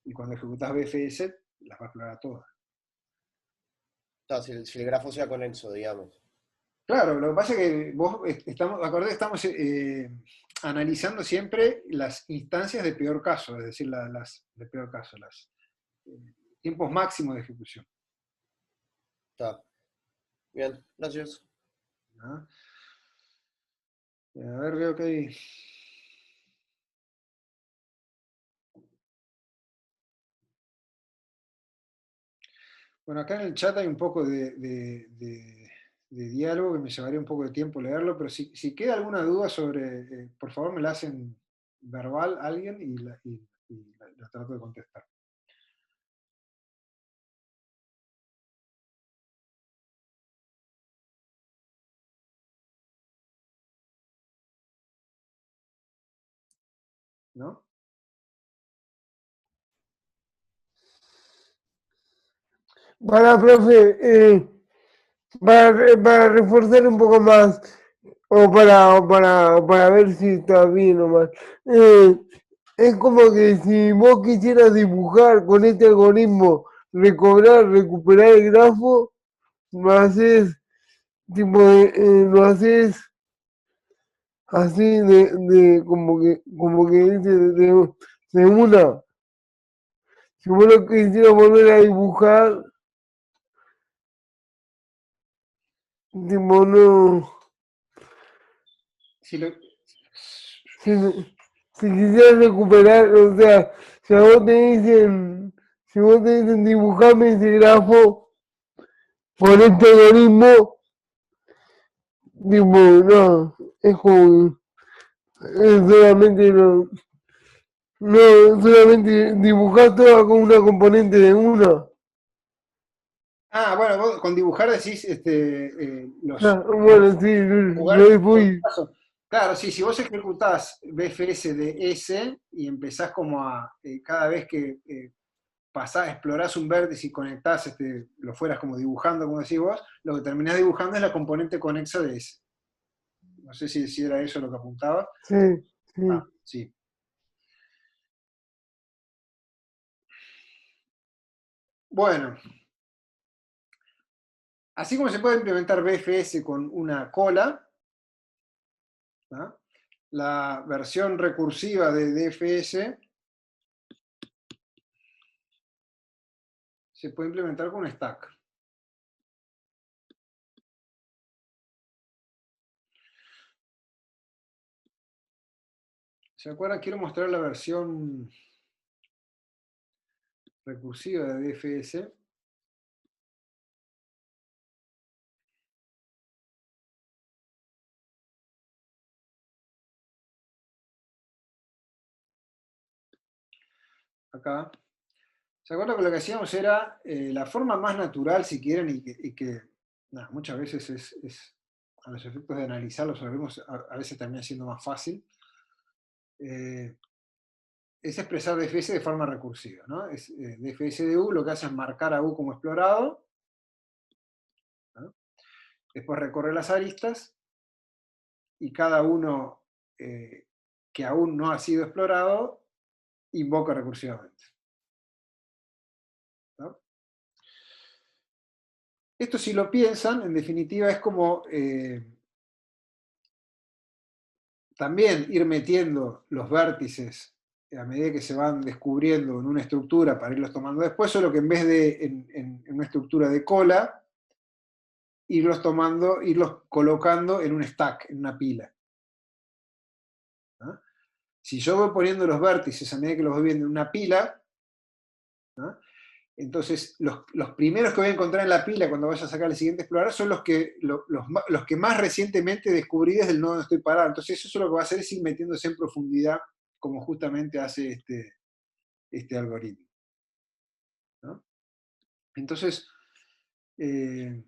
Y cuando ejecutas BFS, las va a explorar todas. Si el grafo sea conexo, digamos. Claro, lo que pasa es que vos acordé que estamos analizando siempre las instancias de peor caso, es decir, las de peor caso, los tiempos máximos de ejecución. Está. Bien, gracias. ¿No? A ver, veo que hay. Bueno, acá en el chat hay un poco de diálogo que me llevaría un poco de tiempo leerlo, pero si queda alguna duda sobre, por favor me la hacen verbal alguien y y la trato de contestar. ¿No? Profe, para reforzar un poco más, o para ver si está bien o mal. Es como que si vos quisieras dibujar con este algoritmo, recuperar el grafo, lo haces, tipo, lo haces así como que dice, de una. Si vos lo quisieras volver a dibujar, tipo, no. Si lo, Si, si quisieras recuperar, o sea, si a vos te dicen, si vos te dicen dibujame ese grafo por este algoritmo, tipo, no, es como, es solamente solamente dibujar toda con una componente de una. bueno, vos con dibujar decís los Bueno, sí, jugar yo fui, paso. Claro, sí, si vos ejecutás BFS de S y empezás como a, cada vez que explorás un vértice y conectás, lo fueras como dibujando, como decís vos, lo que terminás dibujando es la componente conexa de S. No sé si era eso lo que apuntaba. sí, sí. Ah, sí. Bueno, así como se puede implementar BFS con una cola, ¿no? La versión recursiva de DFS se puede implementar con un stack. ¿Se acuerdan? Quiero mostrar la versión recursiva de DFS. Acá. ¿Se acuerdan que lo que hacíamos era la forma más natural, si quieren, y que nada, muchas veces es, a los efectos de analizarlo, sabemos, a veces también siendo más fácil, es expresar DFS de forma recursiva, ¿no? DFS de U lo que hace es marcar a U como explorado, ¿no? Después recorre las aristas, y cada uno que aún no ha sido explorado, invoca recursivamente, ¿no? Esto, si lo piensan, en definitiva es como también ir metiendo los vértices a medida que se van descubriendo en una estructura para irlos tomando después, solo que en vez de en una estructura de cola, irlos tomando, irlos colocando en un stack, en una pila, ¿no? Si yo voy poniendo los vértices a medida que los voy viendo en una pila, ¿no? Entonces los primeros que voy a encontrar en la pila cuando vaya a sacar el siguiente explorador son los que más recientemente descubrí desde el nodo donde estoy parado. Entonces eso lo que va a hacer es ir metiéndose en profundidad, como justamente hace este algoritmo, ¿no? Entonces, en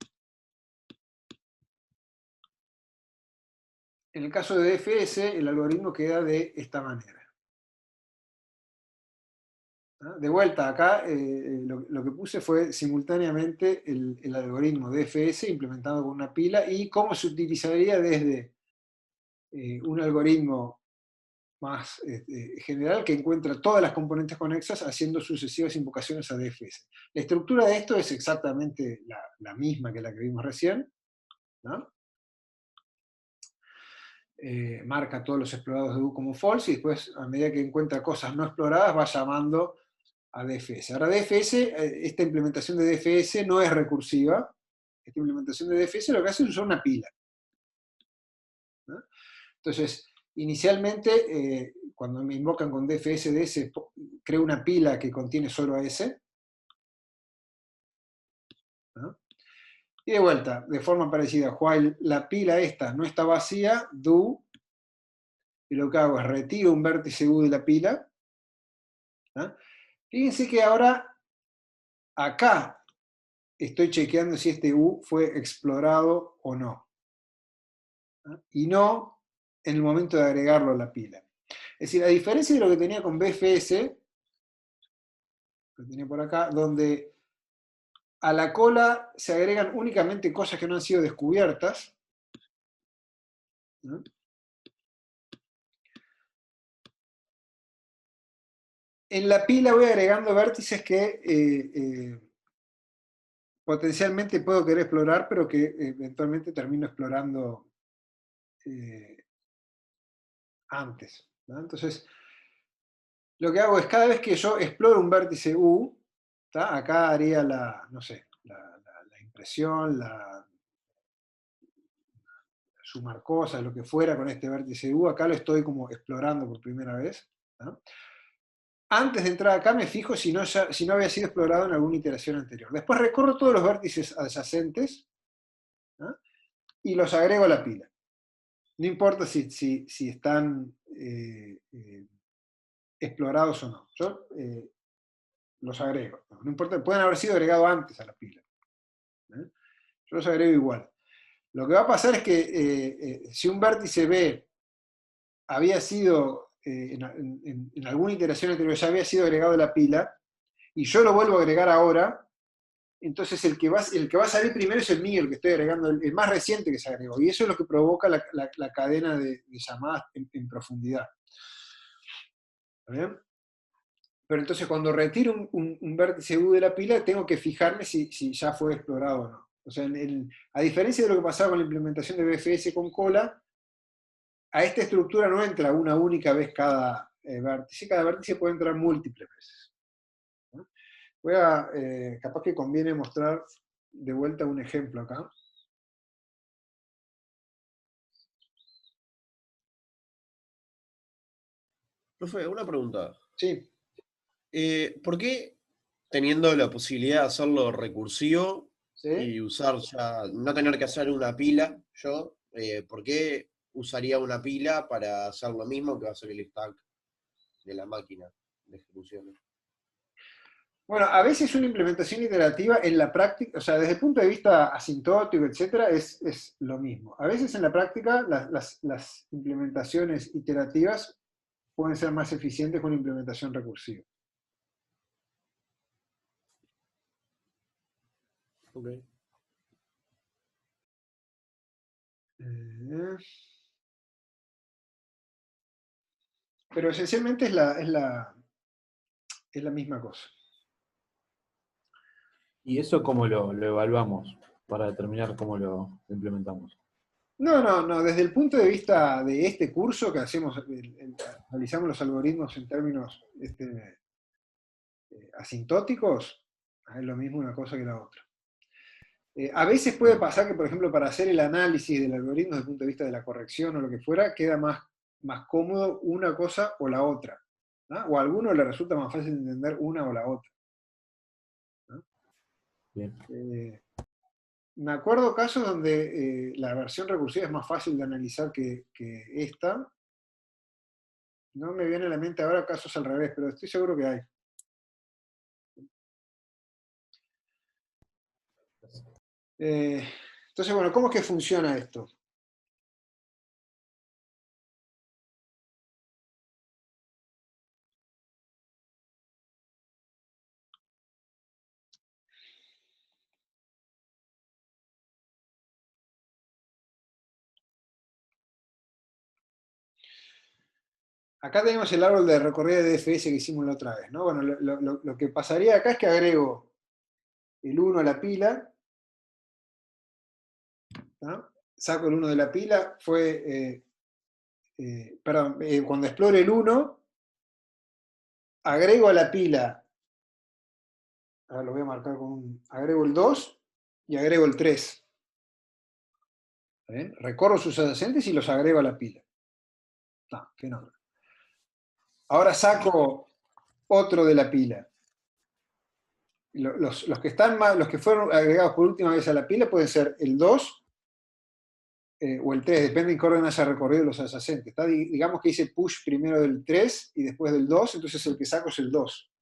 el caso de DFS, el algoritmo queda de esta manera, ¿no? De vuelta, acá lo que puse fue simultáneamente el algoritmo DFS implementado con una pila y cómo se utilizaría desde un algoritmo más general que encuentra todas las componentes conexas haciendo sucesivas invocaciones a DFS. La estructura de esto es exactamente la misma que la que vimos recién, ¿no? Marca todos los explorados de U como false y después, a medida que encuentra cosas no exploradas, va llamando a DFS. Ahora, DFS, esta implementación de DFS no es recursiva. Esta implementación de DFS lo que hace es usar una pila, ¿no? Entonces, inicialmente, cuando me invocan con DFS de S, creo una pila que contiene solo S, ¿no? Y de vuelta, de forma parecida, while la pila esta no está vacía, do, y lo que hago es retiro un vértice U de la pila, ¿Ah? Fíjense que ahora acá estoy chequeando si este U fue explorado o no. ¿Ah? Y no en el momento de agregarlo a la pila. Es decir, a diferencia de lo que tenía con BFS, que tenía por acá, donde a la cola se agregan únicamente cosas que no han sido descubiertas, ¿no? En la pila voy agregando vértices que potencialmente puedo querer explorar, pero que eventualmente termino explorando antes, ¿no? Entonces, lo que hago es cada vez que yo exploro un vértice U, ¿tá? Acá haría la, no sé, la impresión, sumar cosas, lo que fuera con este vértice U, acá lo estoy como explorando por primera vez, ¿no? Antes de entrar acá me fijo si no había sido explorado en alguna iteración anterior. Después recorro todos los vértices adyacentes, ¿no? Y los agrego a la pila. No importa si están explorados o no. Yo los agrego. No importa, pueden haber sido agregados antes a la pila. ¿Eh? Yo los agrego igual. Lo que va a pasar es que si un vértice B había sido, en alguna iteración anterior, ya había sido agregado a la pila, y yo lo vuelvo a agregar ahora, entonces el que va a salir primero es el mío, el que estoy agregando, el más reciente que se agregó. Y eso es lo que provoca la cadena de llamadas en profundidad. ¿Está bien? Pero entonces cuando retiro un vértice U de la pila, tengo que fijarme si ya fue explorado o no. O sea, a diferencia de lo que pasaba con la implementación de BFS con cola, a esta estructura no entra una única vez cada vértice. Cada vértice puede entrar múltiples veces, ¿no? Capaz que conviene mostrar de vuelta un ejemplo acá. Profe, una pregunta. Sí. ¿Por qué, teniendo la posibilidad de hacerlo recursivo ¿Sí? y usar ya, no tener que hacer una pila, ¿por qué usaría una pila para hacer lo mismo que va a hacer el stack de la máquina de ejecución? Bueno, a veces una implementación iterativa en la práctica, o sea, desde el punto de vista asintótico, etcétera, es lo mismo. A veces en la práctica las implementaciones iterativas pueden ser más eficientes que una implementación recursiva. Okay. Pero esencialmente es la misma cosa. ¿Y eso cómo lo evaluamos para determinar cómo lo implementamos? No, desde el punto de vista de este curso que hacemos, analizamos los algoritmos en términos asintóticos, es lo mismo una cosa que la otra. A veces puede pasar que, por ejemplo, para hacer el análisis del algoritmo desde el punto de vista de la corrección o lo que fuera, queda más cómodo una cosa o la otra, ¿no? O a alguno le resulta más fácil entender una o la otra, ¿no? Bien. Me acuerdo casos donde la versión recursiva es más fácil de analizar que esta. No me viene a la mente ahora casos al revés, pero estoy seguro que hay. Entonces, bueno, ¿cómo es que funciona esto? Acá tenemos el árbol de recorrida de DFS que hicimos la otra vez, ¿no? Bueno, lo que pasaría acá es que agrego el 1 a la pila, ¿no? Saco el 1 de la pila, cuando explore el 1, agrego a la pila, ahora lo voy a marcar agrego el 2 y agrego el 3. ¿Está bien? Recorro sus adyacentes y los agrego a la pila. Fenómeno. Ahora saco otro de la pila. Los que fueron agregados por última vez a la pila pueden ser el 2, o el 3, depende en qué orden haya recorrido los adyacentes. Está, digamos que hice push primero del 3 y después del 2, entonces el que saco es el 2.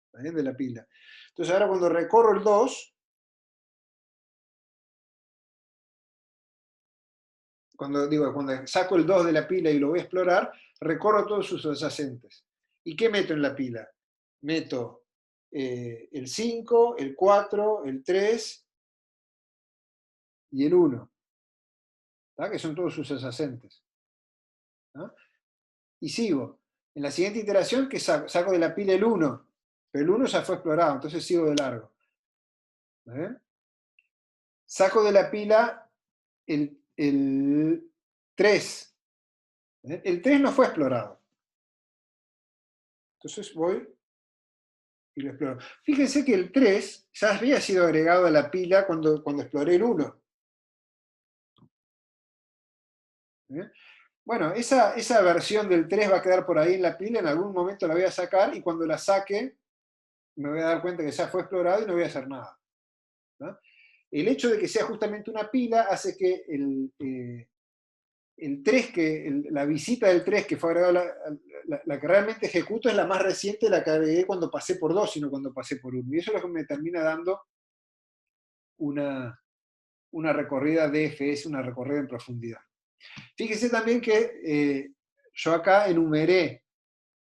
¿Está bien? De la pila. Entonces ahora cuando recorro el 2, cuando saco el 2 de la pila y lo voy a explorar, recorro todos sus adyacentes. ¿Y qué meto en la pila? Meto el 5, el 4, el 3 y el 1, ¿tá? Que son todos sus adyacentes. ¿tá? Y sigo. En la siguiente iteración, que saco de la pila el 1, pero el 1 ya fue explorado, entonces sigo de largo. Saco de la pila el 3. El 3 no fue explorado. Entonces voy y lo exploro. Fíjense que el 3 ya había sido agregado a la pila cuando exploré el 1. Bueno, esa versión del 3 va a quedar por ahí en la pila, en algún momento la voy a sacar, y cuando la saque, me voy a dar cuenta que ya fue explorado y no voy a hacer nada. ¿no? El hecho de que sea justamente una pila hace que el 3, la visita del 3 que fue agregada, la que realmente ejecuto es la más reciente, la que agregué cuando pasé por 2, sino cuando pasé por 1. Y eso es lo que me termina dando una recorrida DFS, una recorrida en profundidad. Fíjese también que yo acá enumeré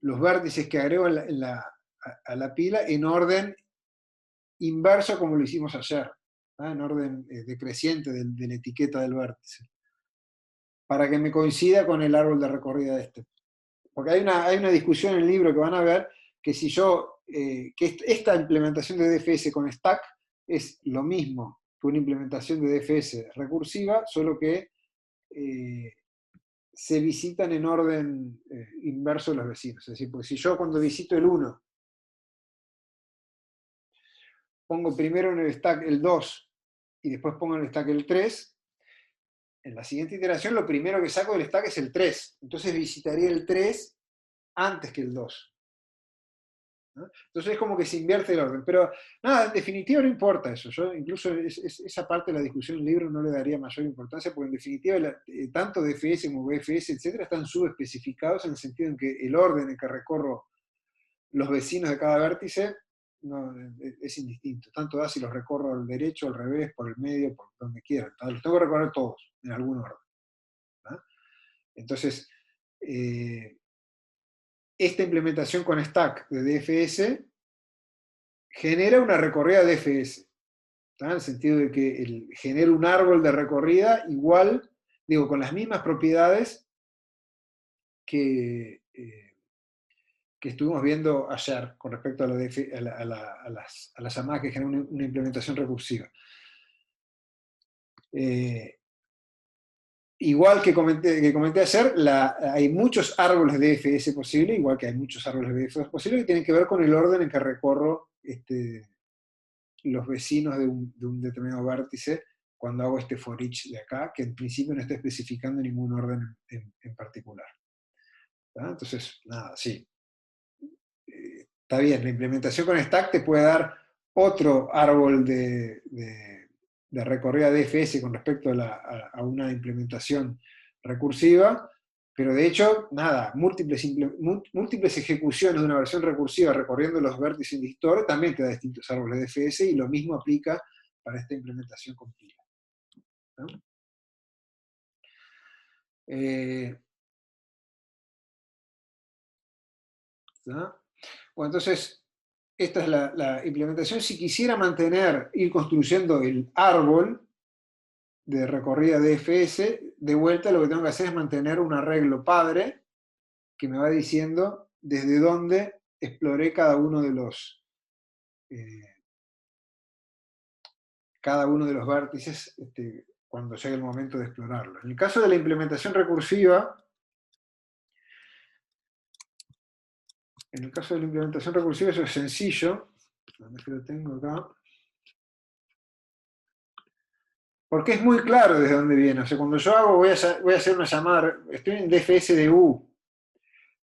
los vértices que agrego a la pila en orden inverso como lo hicimos ayer, en orden decreciente de la etiqueta del vértice, para que me coincida con el árbol de recorrida este. Porque hay una discusión en el libro que van a ver, que si que esta implementación de DFS con stack es lo mismo que una implementación de DFS recursiva, solo que se visitan en orden inverso de los vecinos. Es decir, porque si yo cuando visito el 1, pongo primero en el stack el 2 y después pongo en el stack el 3, en la siguiente iteración lo primero que saco del stack es el 3. Entonces visitaría el 3 antes que el 2. ¿no? Entonces es como que se invierte el orden. Pero nada, en definitiva no importa eso. Yo incluso esa parte de la discusión del libro no le daría mayor importancia, porque en definitiva tanto DFS como BFS, etcétera, están subespecificados en el sentido en que el orden en que recorro los vecinos de cada vértice no, es indistinto. Tanto da si los recorro al derecho, al revés, por el medio, por donde quiera. Los tengo que recorrer todos, en algún orden. ¿no? Entonces, esta implementación con stack de DFS genera una recorrida DFS. En el sentido de que genera un árbol de recorrida igual, con las mismas propiedades que estuvimos viendo ayer con respecto a las llamadas que generan una implementación recursiva. Igual que comenté ayer, hay muchos árboles de DFS posibles, igual que hay muchos árboles de DFS posibles, que tienen que ver con el orden en que recorro los vecinos de un determinado vértice cuando hago este for each de acá, que en principio no está especificando ningún orden en particular. ¿tá? Entonces, nada, sí. Está bien, la implementación con stack te puede dar otro árbol de recorrida DFS con respecto a una implementación recursiva, pero de hecho, nada, múltiples ejecuciones de una versión recursiva recorriendo los vértices de Store también te da distintos árboles de DFS, y lo mismo aplica para esta implementación con pila. ¿no? ¿no? Bueno, entonces, esta es la implementación. Si quisiera ir construyendo el árbol de recorrida DFS, de vuelta lo que tengo que hacer es mantener un arreglo padre que me va diciendo desde dónde exploré cada uno de los vértices cuando llegue el momento de explorarlo. En el caso de la implementación recursiva, eso es sencillo. A ver si lo tengo acá. Porque es muy claro desde dónde viene. O sea, cuando yo voy a hacer una llamada, estoy en DFS de U.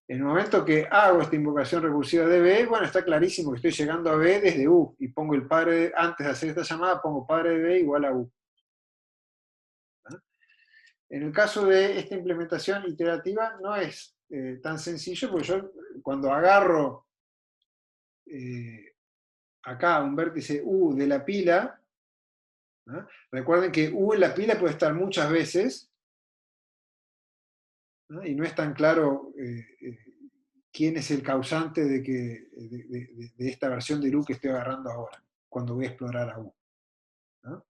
En el momento que hago esta invocación recursiva de B, bueno, está clarísimo que estoy llegando a B desde U. Y pongo el padre, antes de hacer esta llamada, pongo padre de B igual a U. En el caso de esta implementación iterativa no es tan sencillo, porque yo cuando agarro acá un vértice U de la pila, ¿no? Recuerden que U en la pila puede estar muchas veces, ¿no? Y no es tan claro quién es el causante de esta versión del U que estoy agarrando ahora, cuando voy a explorar a U, ¿no?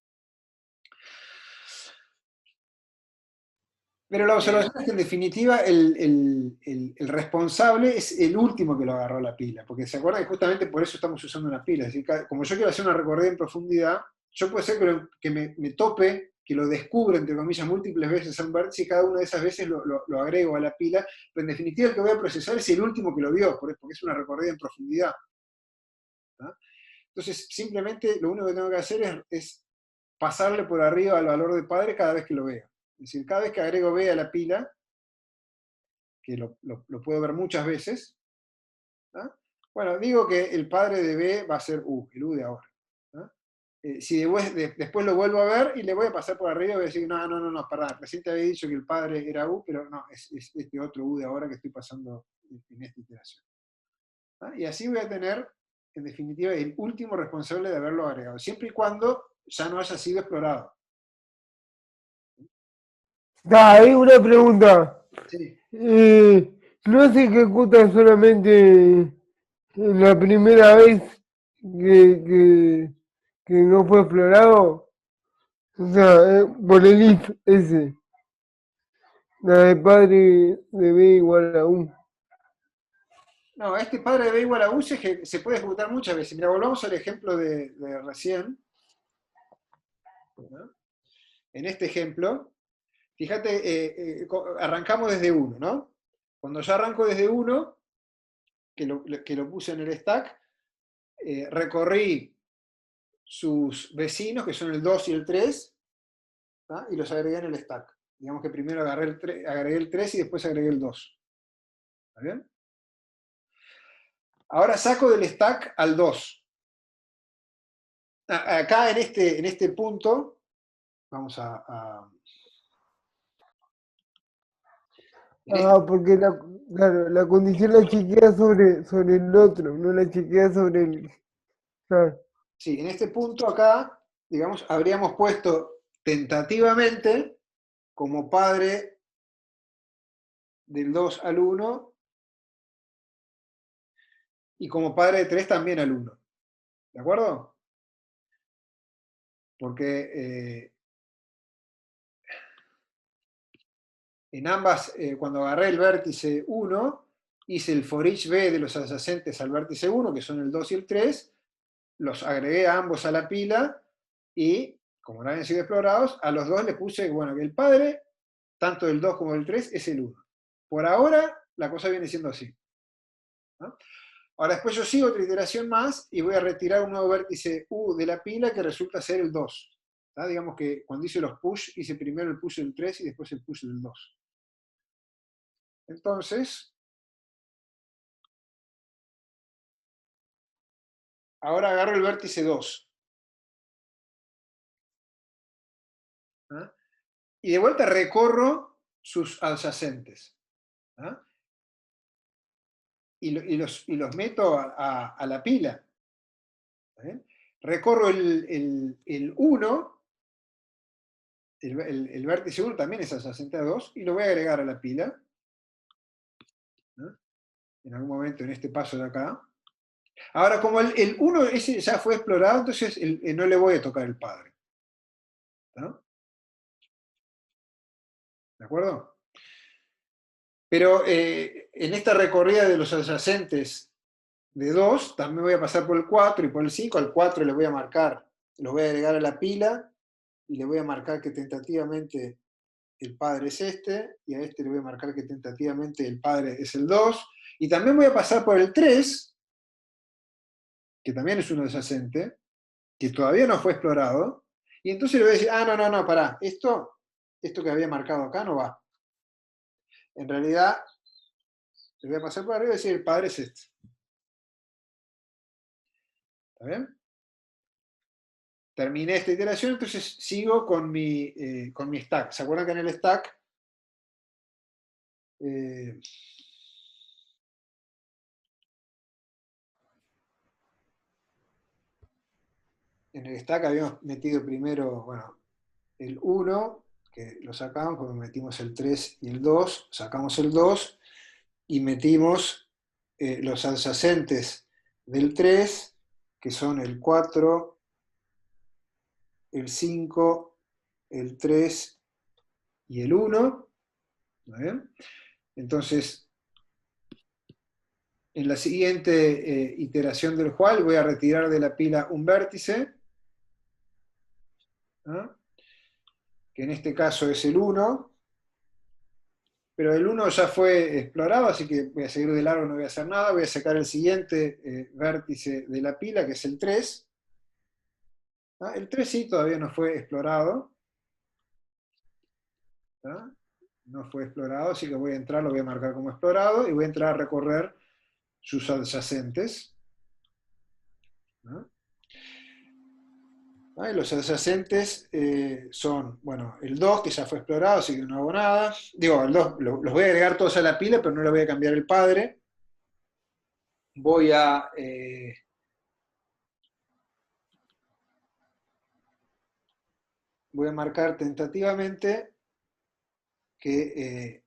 Pero la observación es que en definitiva el responsable es el último que lo agarró la pila, porque se acuerdan que justamente por eso estamos usando una pila. Es decir, como yo quiero hacer una recorrida en profundidad, yo puede ser que me tope, que lo descubra, entre comillas, múltiples veces a un vértice y cada una de esas veces lo agrego a la pila, pero en definitiva el que voy a procesar es el último que lo vio, porque es una recorrida en profundidad, ¿no? Entonces, simplemente lo único que tengo que hacer es pasarle por arriba al valor de padre cada vez que lo vea. Es decir, cada vez que agrego B a la pila, que lo puedo ver muchas veces, ¿no? Bueno, digo que el padre de B va a ser U, el U de ahora, ¿no? Si después lo vuelvo a ver y le voy a pasar por arriba y voy a decir, no, perdón, recién te había dicho que el padre era U, pero no, es este otro U de ahora que estoy pasando en esta iteración, ¿no? Y así voy a tener, en definitiva, el último responsable de haberlo agregado, siempre y cuando ya no haya sido explorado. Hay una pregunta. Sí. ¿No se ejecuta solamente en la primera vez que no fue explorado? O sea, por el if ese, la de padre de B igual a 1. No, este padre de B igual a U se puede ejecutar muchas veces. Mira, volvamos al ejemplo de recién, ¿no? En este ejemplo, fíjate, arrancamos desde 1, ¿no? Cuando yo arranco desde 1, que lo puse en el stack, recorrí sus vecinos, que son el 2 y el 3, ¿no? Y los agregué en el stack. Digamos que primero agregué el 3 y después agregué el 2. ¿Está bien? Ahora saco del stack al 2. Acá en este punto, vamos Porque claro, la condición la chequea sobre el otro, no la chequea sobre el... Claro. sí, en este punto acá, digamos, habríamos puesto tentativamente como padre del 2 al 1 y como padre de 3 también al 1. ¿De acuerdo? Porque en ambas, cuando agarré el vértice 1, hice el for each B de los adyacentes al vértice 1, que son el 2 y el 3, los agregué a ambos a la pila y, como no habían sido explorados, a los dos les puse, bueno, que el padre, tanto del 2 como del 3, es el 1. Por ahora, la cosa viene siendo así, ¿no? Ahora después yo sigo otra iteración más y voy a retirar un nuevo vértice U de la pila que resulta ser el 2. ¿Tá? Digamos que cuando hice los push, hice primero el push del 3 y después el push del 2. Entonces, ahora agarro el vértice 2. ¿Ah? Y de vuelta recorro sus adyacentes. ¿Ah? Y los meto a la pila. ¿Eh? Recorro el 1, el vértice 1 también es adyacente a 2, y lo voy a agregar a la pila. ¿No? En algún momento en este paso de acá. Ahora, como el 1 ese ya fue explorado, entonces no le voy a tocar el padre. ¿No? ¿De acuerdo? Pero en esta recorrida de los adyacentes de 2, también voy a pasar por el 4 y por el 5. Al 4 le voy a marcar, lo voy a agregar a la pila y le voy a marcar que tentativamente el padre es este, y a este le voy a marcar que tentativamente el padre es el 2. Y también voy a pasar por el 3, que también es un adyacente, que todavía no fue explorado, y entonces le voy a decir, no, pará, esto que había marcado acá no va. En realidad, le voy a pasar por arriba y decir, el padre es este. ¿Está bien? terminé esta iteración, entonces sigo con mi stack. ¿Se acuerdan que en el stack habíamos metido primero, bueno, el 1, que lo sacamos, porque metimos el 3 y el 2, sacamos el 2 y metimos los adyacentes del 3, que son el 4, el 5, el 3 y el 1. ¿Bien? Entonces, en la siguiente iteración del while voy a retirar de la pila un vértice, ¿no? Que en este caso es el 1, pero el 1 ya fue explorado, así que voy a seguir de largo, no voy a hacer nada, voy a sacar el siguiente vértice de la pila, que es el 3. ¿Ah? El 3 sí todavía no fue explorado. ¿Ah? No fue explorado, así que voy a entrar, lo voy a marcar como explorado, y voy a entrar a recorrer sus adyacentes. ¿Ah? Y los adyacentes son, bueno, el 2, que ya fue explorado, así que no hago nada. Digo, el 2 los voy a agregar todos a la pila, pero no le voy a cambiar el padre. Voy a marcar tentativamente que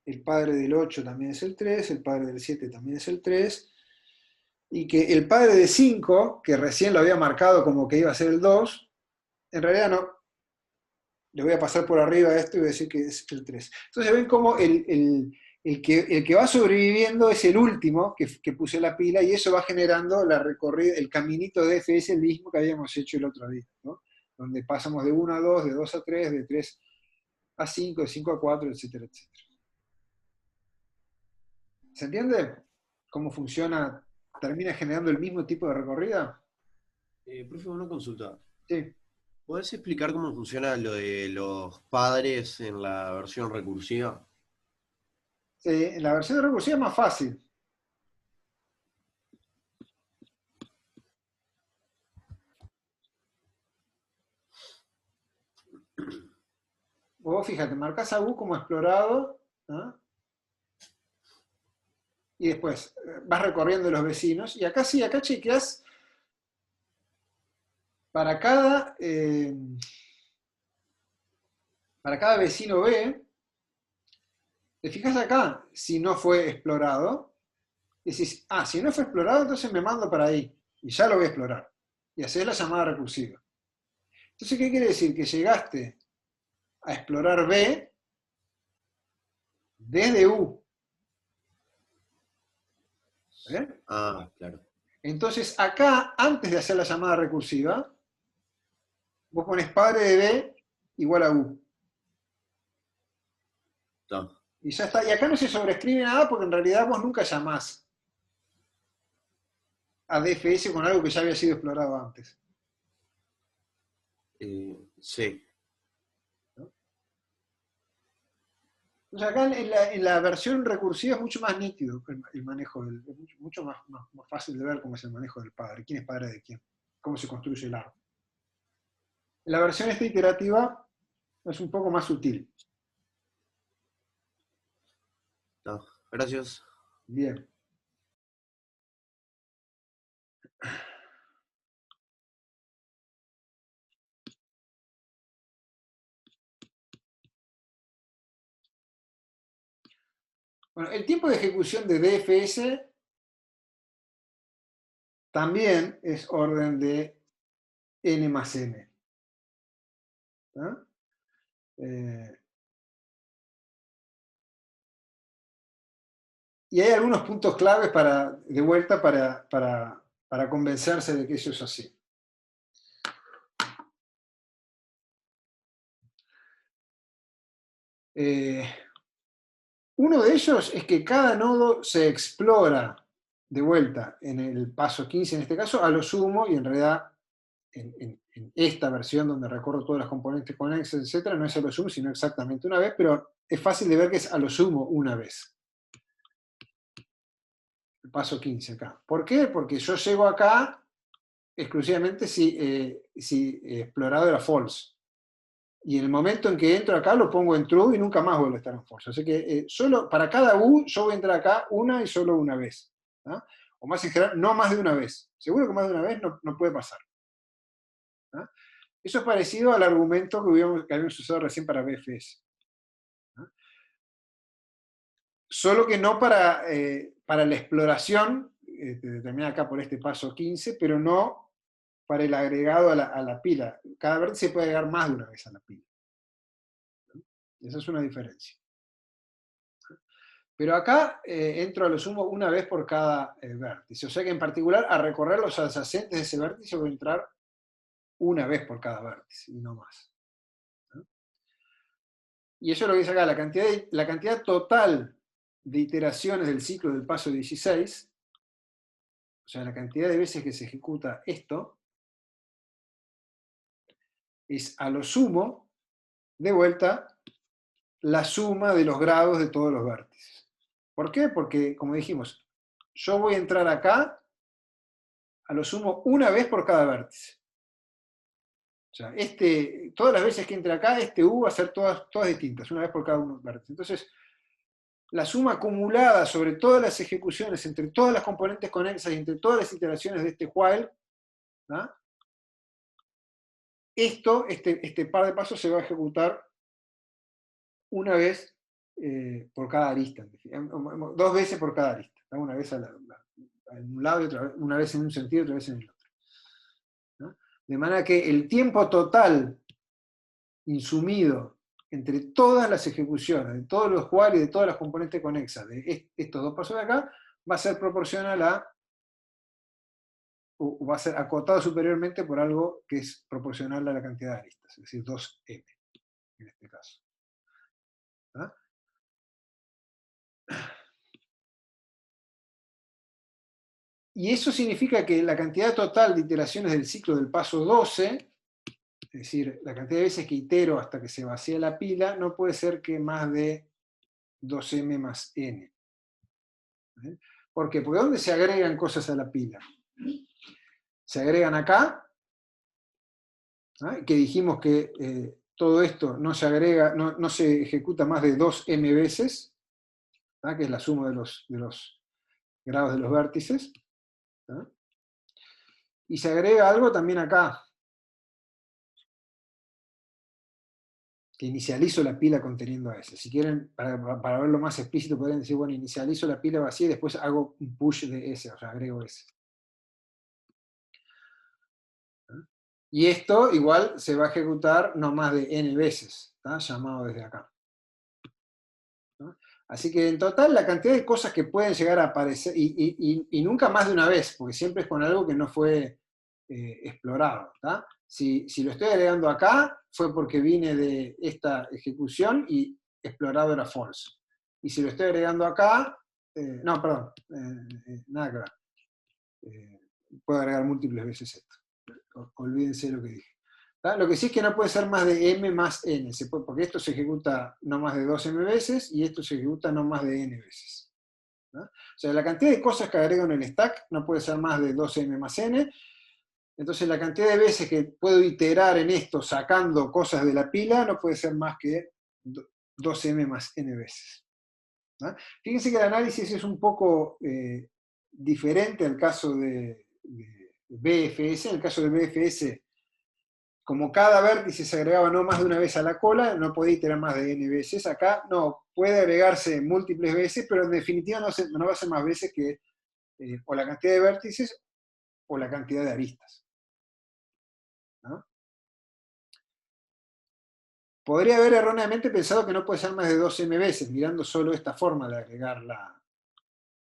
el padre del 8 también es el 3, el padre del 7 también es el 3, y que el padre de 5, que recién lo había marcado como que iba a ser el 2, en realidad no. Le voy a pasar por arriba esto y voy a decir que es el 3. Entonces ven cómo el que va sobreviviendo es el último que puse la pila, y eso va generando la recorrida, el caminito de DFS, el mismo que habíamos hecho el otro día, ¿no? Donde pasamos de 1 a 2, de 2 a 3, de 3 a 5, de 5 a 4, etcétera, etcétera. ¿Se entiende cómo funciona? ¿Termina generando el mismo tipo de recorrida? Profe, una consulta. Sí. ¿Podés explicar cómo funciona lo de los padres en la versión recursiva? Sí, en la versión recursiva es más fácil. Vos fíjate, marcás a U como explorado, ¿no? Y después vas recorriendo los vecinos, y acá sí, acá chequeás para cada vecino B, te fijas acá si no fue explorado, y decís, si no fue explorado, entonces me mando para ahí, y ya lo voy a explorar, y haces la llamada recursiva. Entonces, ¿qué quiere decir? Que llegaste a explorar B desde U. ¿Bien? Claro. Entonces, acá, antes de hacer la llamada recursiva, vos pones padre de B igual a U. No. Y ya está. Y acá no se sobrescribe nada, porque en realidad vos nunca llamás a DFS con algo que ya había sido explorado antes. Sí. Entonces acá en la versión recursiva es mucho más nítido el manejo, es mucho más fácil de ver cómo es el manejo del padre, quién es padre de quién, cómo se construye el árbol. En la versión esta iterativa es un poco más sutil. No. Gracias. Bien. Bueno, el tiempo de ejecución de DFS también es orden de n más n. ¿Ah? Y hay algunos puntos claves de vuelta para convencerse de que eso es así. Uno de ellos es que cada nodo se explora de vuelta en el paso 15, en este caso, a lo sumo, y en realidad en esta versión donde recorro todas las componentes conexas, etc., no es a lo sumo, sino exactamente una vez, pero es fácil de ver que es a lo sumo una vez. El paso 15 acá. ¿Por qué? Porque yo llego acá exclusivamente si explorado era false. Y en el momento en que entro acá lo pongo en true y nunca más vuelve a estar en false. Así que solo para cada U yo voy a entrar acá una y solo una vez. ¿Ah? O más en general, no más de una vez. Seguro que más de una vez no puede pasar. ¿Ah? Eso es parecido al argumento que habíamos usado recién para BFS. ¿Ah? Solo que no para la exploración, determinada acá por este paso 15, pero no para el agregado a la pila. Cada vértice puede agregar más de una vez a la pila. Esa es una diferencia. Pero acá entro a lo sumo una vez por cada vértice. O sea que en particular a recorrer los adyacentes de ese vértice voy a entrar una vez por cada vértice y no más. ¿No? Y eso es lo que dice acá, la cantidad total de iteraciones del ciclo del paso 16, o sea, la cantidad de veces que se ejecuta esto, es a lo sumo, de vuelta, la suma de los grados de todos los vértices. ¿Por qué? Porque, como dijimos, yo voy a entrar acá a lo sumo una vez por cada vértice. O sea, todas las veces que entre acá, este U va a ser todas distintas, una vez por cada uno vértice. Entonces, la suma acumulada sobre todas las ejecuciones, entre todas las componentes conexas y entre todas las iteraciones de este while, ¿no? Este par de pasos se va a ejecutar una vez por cada arista, dos veces por cada arista, ¿no? Una vez en un lado y otra vez, una vez en un sentido y otra vez en el otro. ¿No? De manera que el tiempo total insumido entre todas las ejecuciones, de todos los while y de todas las componentes conexas de estos dos pasos de acá, va a ser proporcional o va a ser acotado superiormente por algo que es proporcional a la cantidad de aristas, es decir, 2m en este caso. ¿Ah? Y eso significa que la cantidad total de iteraciones del ciclo del paso 12, es decir, la cantidad de veces que itero hasta que se vacía la pila, no puede ser que más de 2m más n. ¿Bien? ¿Por qué? Porque ¿dónde se agregan cosas a la pila? Se agregan acá, ¿no? Que dijimos que todo esto no se agrega, no se ejecuta más de 2m veces, ¿no? Que es la suma de los grados de los vértices. ¿No? Y se agrega algo también acá, que inicializo la pila conteniendo S. Si quieren, para verlo más explícito, podrían decir, bueno, inicializo la pila vacía y después hago un push de S, o sea, agrego S. ¿No? Y esto igual se va a ejecutar no más de n veces, ¿tá? Llamado desde acá. ¿No? Así que en total la cantidad de cosas que pueden llegar a aparecer, y nunca más de una vez, porque siempre es con algo que no fue explorado. ¿Tá? Si lo estoy agregando acá, fue porque vine de esta ejecución y explorado era false. Y si lo estoy agregando acá, no, perdón, nada que ver. Puedo agregar múltiples veces esto. Olvídense lo que dije. ¿Tá? Lo que sí es que no puede ser más de m más n, porque esto se ejecuta no más de 2m veces y esto se ejecuta no más de n veces. ¿No? O sea, la cantidad de cosas que agrego en el stack no puede ser más de 2m más n. Entonces la cantidad de veces que puedo iterar en esto sacando cosas de la pila no puede ser más que 2m más n veces. ¿No? Fíjense que el análisis es un poco diferente al caso de BFS. En el caso de BFS, como cada vértice se agregaba no más de una vez a la cola, no podía iterar más de n veces. Acá no, puede agregarse múltiples veces, pero en definitiva no va a ser más veces que o la cantidad de vértices o la cantidad de aristas. ¿No? Podría haber erróneamente pensado que no puede ser más de 2m veces, mirando solo esta forma de agregar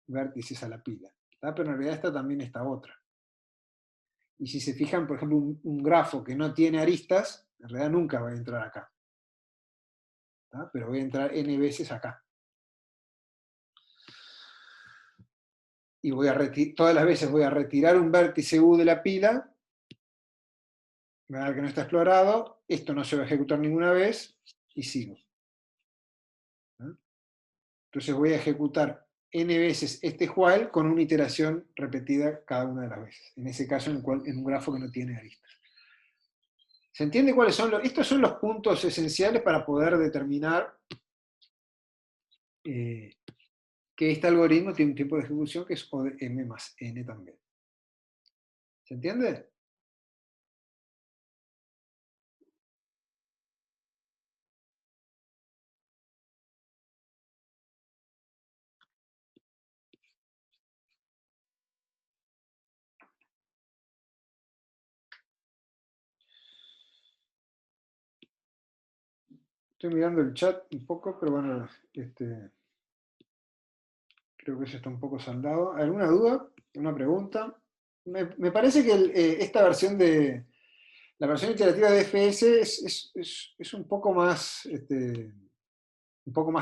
vértices a la pila. ¿Tá? Pero en realidad esta también está otra. Y si se fijan, por ejemplo, un grafo que no tiene aristas, en realidad nunca va a entrar acá. ¿Tá? Pero voy a entrar n veces acá. Y todas las veces voy a retirar un vértice U de la pila, me va a dar que no está explorado, esto no se va a ejecutar ninguna vez, y sigo. ¿No? Entonces voy a ejecutar n veces este while con una iteración repetida cada una de las veces. En ese caso, en un grafo que no tiene aristas. ¿Se entiende cuáles son los? Estos son los puntos esenciales para poder determinar que este algoritmo tiene un tiempo de ejecución que es O de m más n también. ¿Se entiende? Estoy mirando el chat un poco, pero bueno, creo que eso está un poco saldado. ¿Alguna duda? ¿Una pregunta? Me parece que esta versión la versión iterativa de FS es un poco más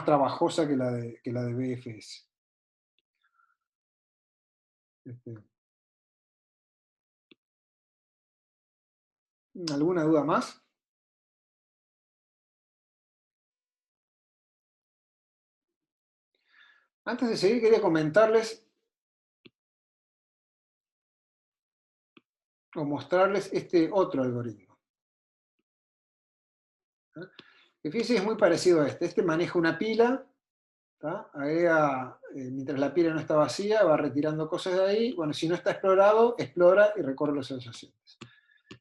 trabajosa que la de BFS. ¿Alguna duda más? Antes de seguir, quería comentarles o mostrarles este otro algoritmo. Que fíjense, es muy parecido a este. Este maneja una pila, agrega, mientras la pila no está vacía, va retirando cosas de ahí. Bueno, si no está explorado, explora y recorre los adyacentes.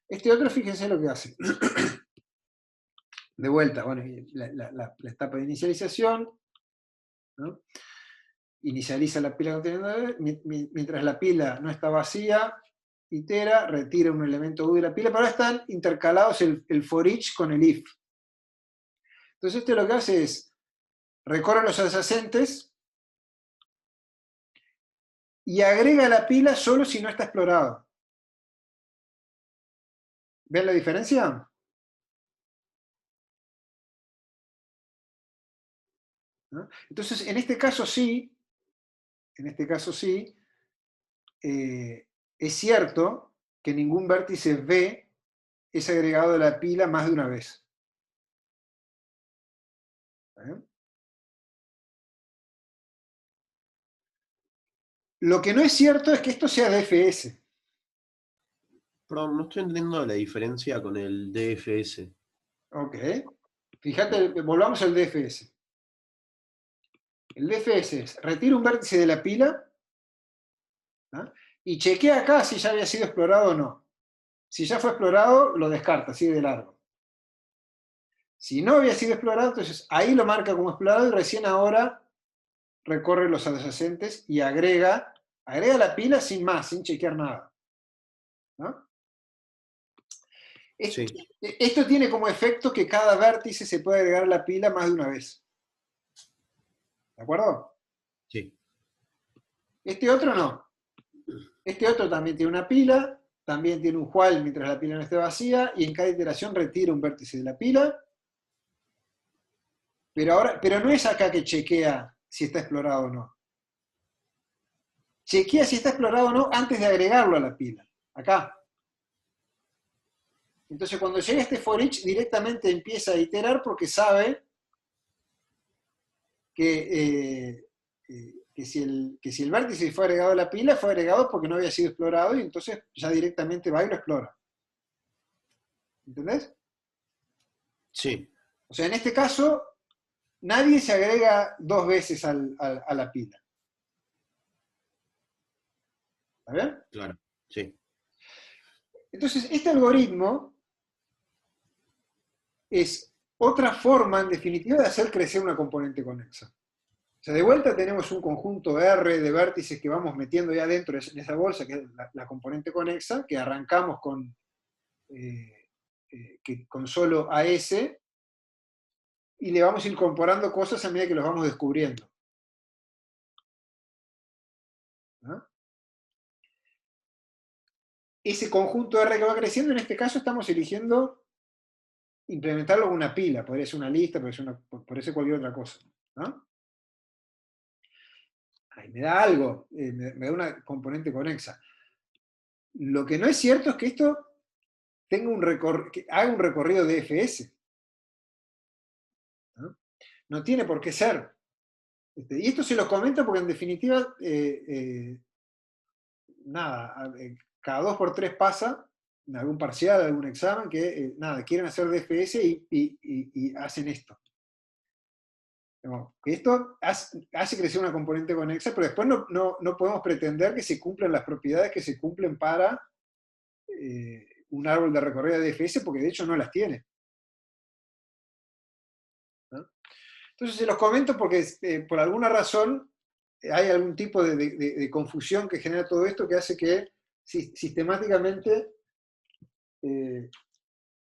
Este otro, fíjense lo que hace. De vuelta, bueno, la etapa de inicialización, ¿no? Inicializa la pila conteniendo, mientras la pila no está vacía, itera, retira un elemento U de la pila, pero ahora están intercalados el for each con el if. Entonces este lo que hace es, recorre los adyacentes y agrega la pila solo si no está explorado. ¿Ven la diferencia? ¿No? Entonces, en este caso sí, es cierto que ningún vértice V es agregado a la pila más de una vez. Lo que no es cierto es que esto sea DFS. Perdón, no estoy entendiendo la diferencia con el DFS. Ok. Fíjate, volvamos al DFS. El DFS es, retira un vértice de la pila, ¿no? Y chequea acá si ya había sido explorado o no. Si ya fue explorado, lo descarta, sigue de largo. Si no había sido explorado, entonces ahí lo marca como explorado y recién ahora recorre los adyacentes y agrega la pila sin más, sin chequear nada. ¿No? Sí. Esto tiene como efecto que cada vértice se puede agregar a la pila más de una vez. ¿De acuerdo? Sí. Este otro no. Este otro también tiene una pila, también tiene un while mientras la pila no esté vacía, y en cada iteración retira un vértice de la pila. Pero no es acá que chequea si está explorado o no. Chequea si está explorado o no antes de agregarlo a la pila. Acá. Entonces cuando llega este for each directamente empieza a iterar porque sabe que si el vértice fue agregado a la pila, fue agregado porque no había sido explorado y entonces ya directamente va y lo explora. ¿Entendés? Sí. O sea, en este caso, nadie se agrega dos veces a la pila. ¿Está bien? Claro, sí. Entonces, este algoritmo es otra forma, en definitiva, de hacer crecer una componente conexa. O sea, de vuelta tenemos un conjunto R de vértices que vamos metiendo ya dentro de esa bolsa, que es la componente conexa, que arrancamos con solo AS, y le vamos incorporando cosas a medida que los vamos descubriendo. ¿No? Ese conjunto R que va creciendo, en este caso estamos eligiendo implementarlo en una pila, podría ser una lista, podría ser cualquier otra cosa. ¿No? Ahí me da algo, me da una componente conexa. Lo que no es cierto es que esto que haga un recorrido de DFS. ¿No? No tiene por qué ser. Y esto se los comento porque en definitiva, nada, cada 2 por 3 pasa en algún parcial, algún examen, que nada, quieren hacer DFS y hacen esto. Que esto hace crecer una componente conexa, pero después no podemos pretender que se cumplan las propiedades que se cumplen para un árbol de recorrida de DFS, porque de hecho no las tiene. ¿No? Entonces se los comento porque por alguna razón hay algún tipo de confusión que genera todo esto que hace que sistemáticamente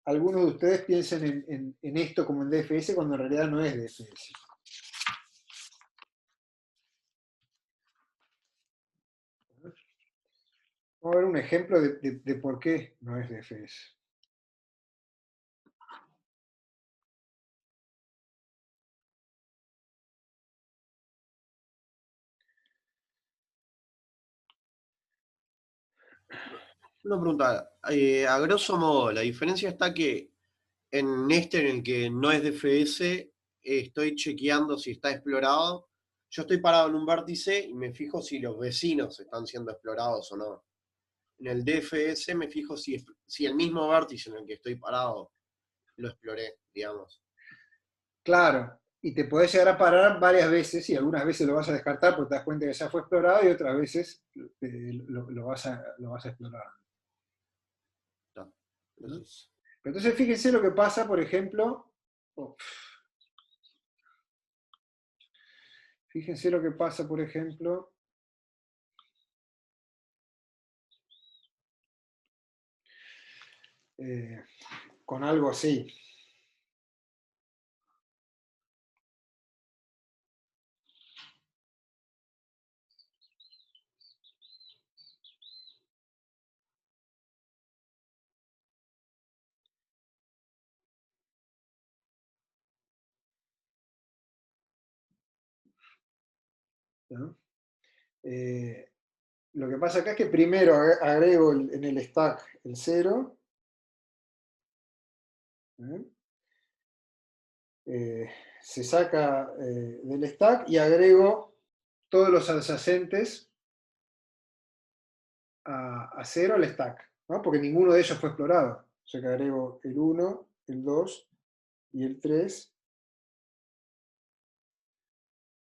algunos de ustedes piensen en esto como en DFS cuando en realidad no es DFS. Vamos a ver un ejemplo de por qué no es DFS. Una pregunta, a grosso modo, la diferencia está que en este, en el que no es DFS, estoy chequeando si está explorado. Yo estoy parado en un vértice y me fijo si los vecinos están siendo explorados o no. En el DFS me fijo si el mismo vértice en el que estoy parado lo exploré, digamos. Claro, y te podés llegar a parar varias veces y algunas veces lo vas a descartar porque te das cuenta que ya fue explorado y otras veces lo vas a explorar. Entonces, Pero entonces fíjense lo que pasa, por ejemplo, fíjense lo que pasa, por ejemplo, con algo así. ¿No? Lo que pasa acá es que primero agrego en el stack el 0. Se saca del stack y agrego todos los adyacentes a 0 al stack, ¿no? Porque ninguno de ellos fue explorado. O sea que agrego el 1, el 2 y el 3.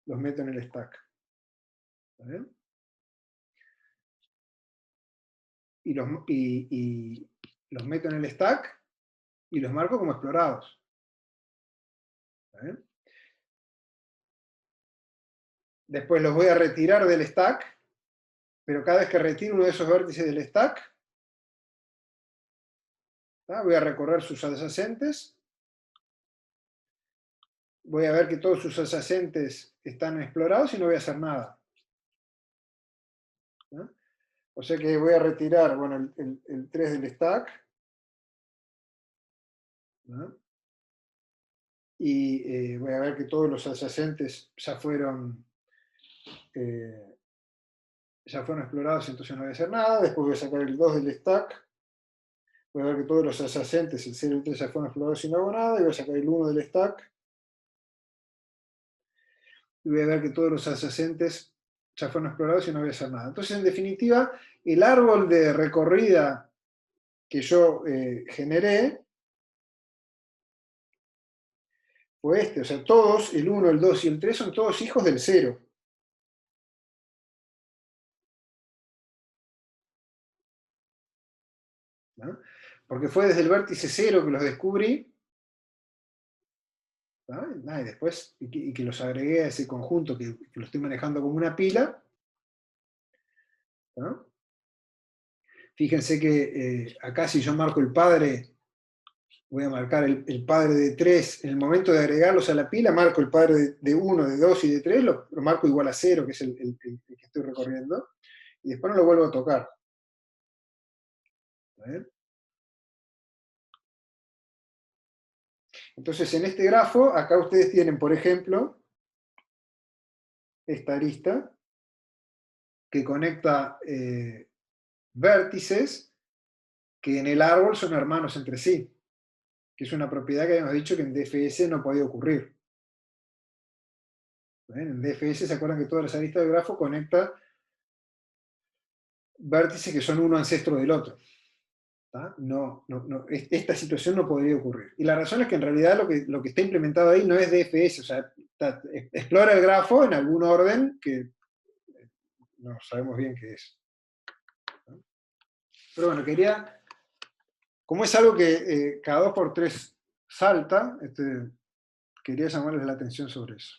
Los meto en el stack. ¿Vale? Y los meto en el stack y los marco como explorados. ¿Vale? Después los voy a retirar del stack, pero cada vez que retiro uno de esos vértices del stack, ¿tá? Voy a recorrer sus adyacentes. Voy a ver que todos sus adyacentes están explorados y no voy a hacer nada. ¿No? O sea que voy a retirar, bueno, el 3 del stack. ¿No? Y voy a ver que todos los adyacentes ya fueron explorados, entonces no voy a hacer nada. Después voy a sacar el 2 del stack. Voy a ver que todos los adyacentes, el 0 y el 3 ya fueron explorados y no hago nada. Y voy a sacar el 1 del stack. Y voy a ver que todos los adyacentes ya fueron explorados y no voy a hacer nada. Entonces, en definitiva, el árbol de recorrida que yo generé fue este. O sea, todos, el 1, el 2 y el 3 son todos hijos del 0. ¿No? Porque fue desde el vértice 0 que los descubrí. ¿No? Y después, y que los agregué a ese conjunto que lo estoy manejando como una pila. ¿No? Fíjense que acá si yo marco el padre, voy a marcar el padre de 3, en el momento de agregarlos a la pila, marco el padre de 1, de 2 y de 3, lo marco igual a 0, que es el que estoy recorriendo, y después no lo vuelvo a tocar. Entonces en este grafo, acá ustedes tienen, por ejemplo, esta arista que conecta vértices que en el árbol son hermanos entre sí, que es una propiedad que habíamos dicho que en DFS no podía ocurrir. En DFS se acuerdan que todas las aristas del grafo conectan vértices que son uno ancestro del otro. Esta situación no podría ocurrir. Y la razón es que en realidad lo que está implementado ahí no es DFS, o sea, explora el grafo en algún orden que no sabemos bien qué es. Pero bueno, como es algo que cada 2x3 salta, quería llamarles la atención sobre eso.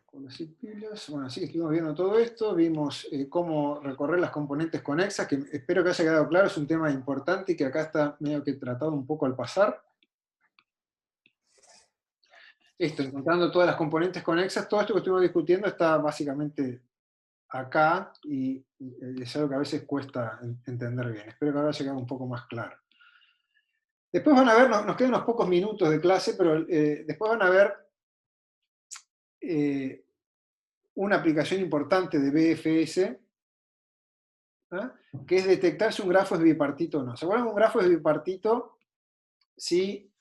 Con las pilas. Bueno, así que estuvimos viendo todo esto, vimos cómo recorrer las componentes conexas, que espero que haya quedado claro, es un tema importante y que acá está medio que tratado un poco al pasar. Encontrando todas las componentes conexas, todo esto que estuvimos discutiendo está básicamente acá y es algo que a veces cuesta entender bien. Espero que ahora haya quedado un poco más claro. Después van a ver, nos quedan unos pocos minutos de clase, pero después van a ver una aplicación importante de BFS, que es detectar si un grafo es bipartito o no. ¿Se acuerdan que un grafo es bipartito si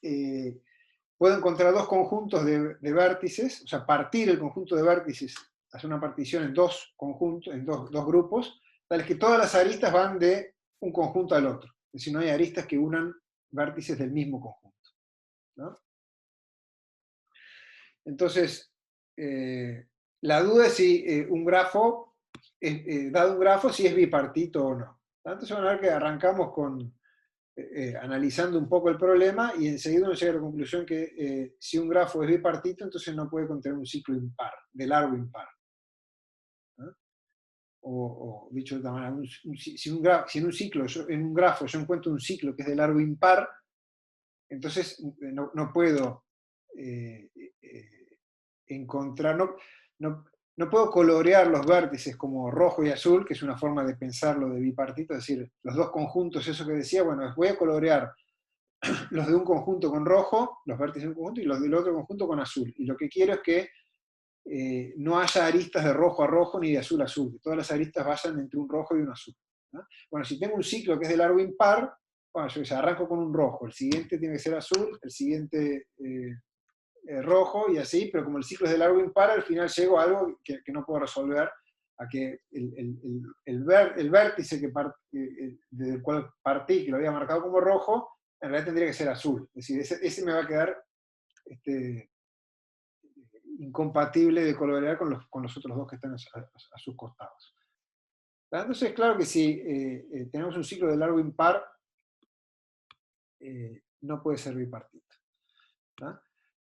puedo encontrar dos conjuntos de vértices, o sea, partir el conjunto de vértices, hacer una partición en dos conjuntos, en dos grupos, tales que todas las aristas van de un conjunto al otro. Es decir, no hay aristas que unan vértices del mismo conjunto, ¿no? Entonces, la duda es si un grafo, dado un grafo, si es bipartito o no. Entonces van a ver que arrancamos analizando un poco el problema y enseguida uno llega a la conclusión que si un grafo es bipartito, entonces no puede contener un ciclo impar, de largo impar. ¿No? O dicho de otra manera, si en un grafo yo encuentro un ciclo que es de largo impar, entonces no puedo encontrar, no puedo colorear los vértices como rojo y azul, que es una forma de pensarlo de bipartito, es decir, los dos conjuntos, eso que decía, bueno, voy a colorear los de un conjunto con rojo, los vértices de un conjunto, y los del otro conjunto con azul. Y lo que quiero es que no haya aristas de rojo a rojo ni de azul a azul, que todas las aristas vayan entre un rojo y un azul, ¿no? Bueno, si tengo un ciclo que es de largo impar, bueno, yo arranco con un rojo, el siguiente tiene que ser azul, el siguiente rojo y así, pero como el ciclo es de largo impar, al final llego a algo que no puedo resolver, a que el vértice del cual partí, que lo había marcado como rojo, en realidad tendría que ser azul. Es decir, ese me va a quedar incompatible de colorear con los otros dos que están a sus costados. Entonces, claro que si tenemos un ciclo de largo impar, no puede ser bipartito.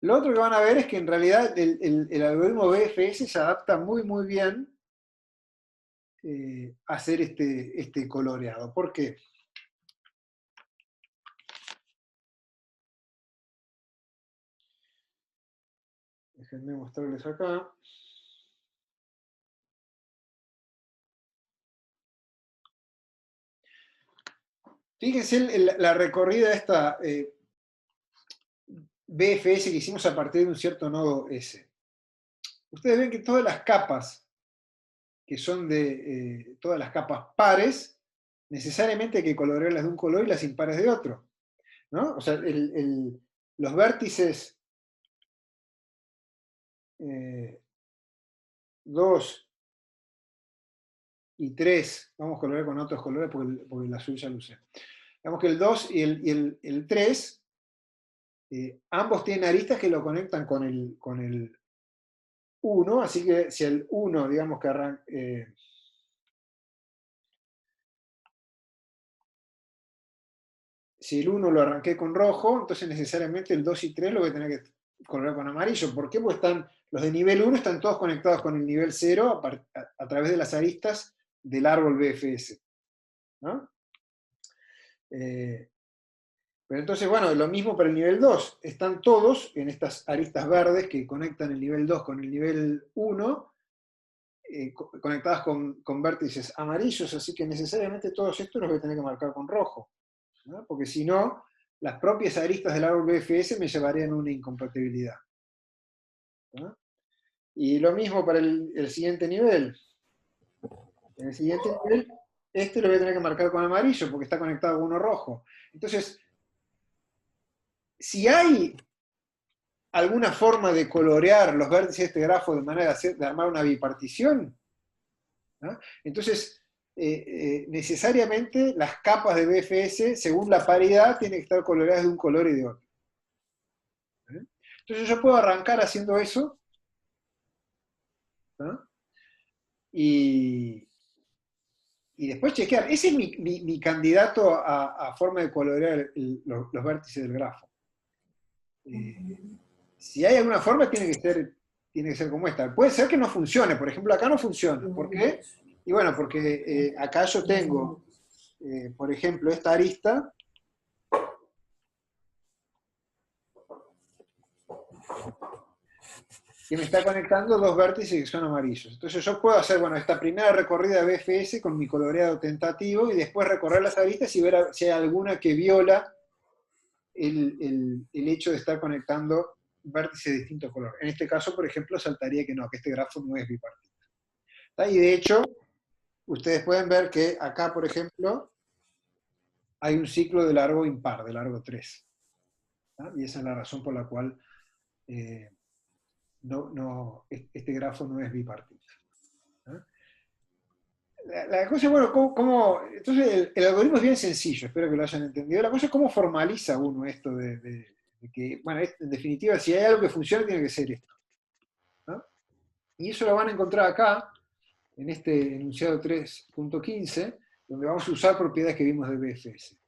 Lo otro que van a ver es que en realidad el algoritmo BFS se adapta muy muy bien a hacer este coloreado. ¿Por qué? Déjenme mostrarles acá. Fíjense la recorrida de esta BFS que hicimos a partir de un cierto nodo S. Ustedes ven que todas las capas que son de todas las capas pares, necesariamente hay que colorearlas de un color y las impares de otro, ¿no? O sea, los vértices 2 y 3, vamos a colorear con otros colores porque el azul ya lo usé. Digamos que el 2 y el 3, ambos tienen aristas que lo conectan con el 1, así que si el 1, digamos que arranca... si el 1 lo arranqué con rojo, entonces necesariamente el 2 y 3 lo voy a tener que colorear con amarillo. ¿Por qué? Porque los de nivel 1 están todos conectados con el nivel 0 a través de las aristas del árbol BFS, ¿no? Pero entonces, bueno, lo mismo para el nivel 2. Están todos en estas aristas verdes que conectan el nivel 2 con el nivel 1, conectadas con vértices amarillos, así que necesariamente todos estos los voy a tener que marcar con rojo, ¿no? Porque si no, las propias aristas del árbol BFS me llevarían a una incompatibilidad. ¿No? Y lo mismo para el siguiente nivel. En el siguiente nivel, este lo voy a tener que marcar con amarillo porque está conectado con uno rojo. Entonces, si hay alguna forma de colorear los vértices de este grafo de manera de armar una bipartición, ¿no? Entonces, necesariamente las capas de BFS, según la paridad, tienen que estar coloreadas de un color y de otro. Entonces yo puedo arrancar haciendo eso, ¿no? Y después chequear. Ese es mi candidato a forma de colorear los vértices del grafo. Si hay alguna forma, tiene que ser como esta. Puede ser que no funcione. Por ejemplo, acá no funciona. ¿Por qué? Y bueno, porque acá yo tengo, por ejemplo, esta arista. Que me está conectando dos vértices que son amarillos. Entonces yo puedo hacer, bueno, esta primera recorrida de BFS con mi coloreado tentativo y después recorrer las aristas y ver si hay alguna que viola el hecho de estar conectando vértices de distinto color. En este caso, por ejemplo, saltaría que no, que este grafo no es bipartito. Y de hecho, ustedes pueden ver que acá, por ejemplo, hay un ciclo de largo impar, de largo 3. Y esa es la razón por la cual este grafo no es bipartito. La cosa es, bueno, entonces el algoritmo es bien sencillo, espero que lo hayan entendido. La cosa es cómo formaliza uno esto de que, bueno, en definitiva, si hay algo que funciona, tiene que ser esto, ¿no? Y eso lo van a encontrar acá, en este enunciado 3.15, donde vamos a usar propiedades que vimos de BFS.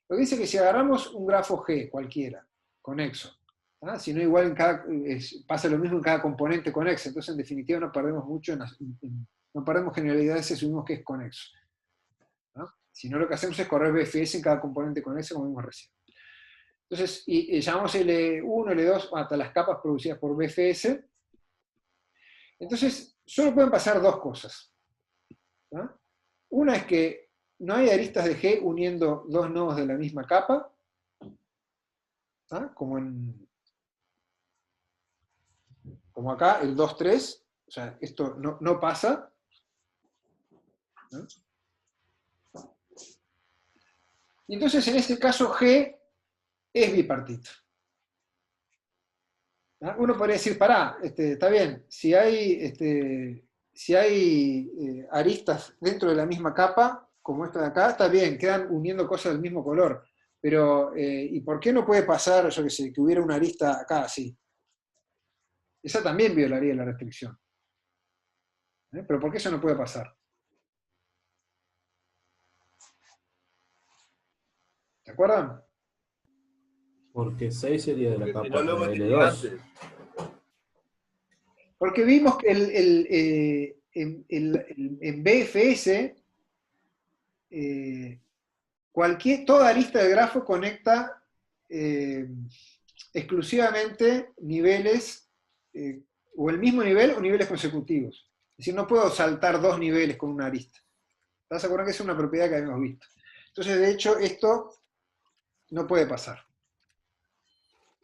Lo que dice que si agarramos un grafo G cualquiera, conexo, ¿ah? Si no igual pasa lo mismo en cada componente conexo, entonces en definitiva no perdemos mucho, no perdemos generalidades si asumimos que es conexo, ¿no? Si no, lo que hacemos es correr BFS en cada componente conexo como vimos recién. Entonces, y llamamos L1, L2, hasta las capas producidas por BFS. Entonces, solo pueden pasar dos cosas, ¿no? Una es que no hay aristas de G uniendo dos nodos de la misma capa, ¿no? Como acá, el 2, 3, o sea, esto no pasa, ¿no? Y entonces, en este caso, G es bipartito. ¿No? Uno podría decir, pará, está bien, si hay aristas dentro de la misma capa, como esta de acá, está bien, quedan uniendo cosas del mismo color. Pero, ¿y por qué no puede pasar, yo qué sé, que hubiera una arista acá así? Esa también violaría la restricción. Pero ¿por qué eso no puede pasar? ¿Se acuerdan? Porque 6 sería de la Si capa no lo de metí L2. antes. Porque vimos que en BFS, toda arista de grafo conecta exclusivamente niveles, o el mismo nivel o niveles consecutivos. Es decir, no puedo saltar dos niveles con una arista. ¿Te vas a acordar que es una propiedad que habíamos visto? Entonces, de hecho, esto no puede pasar.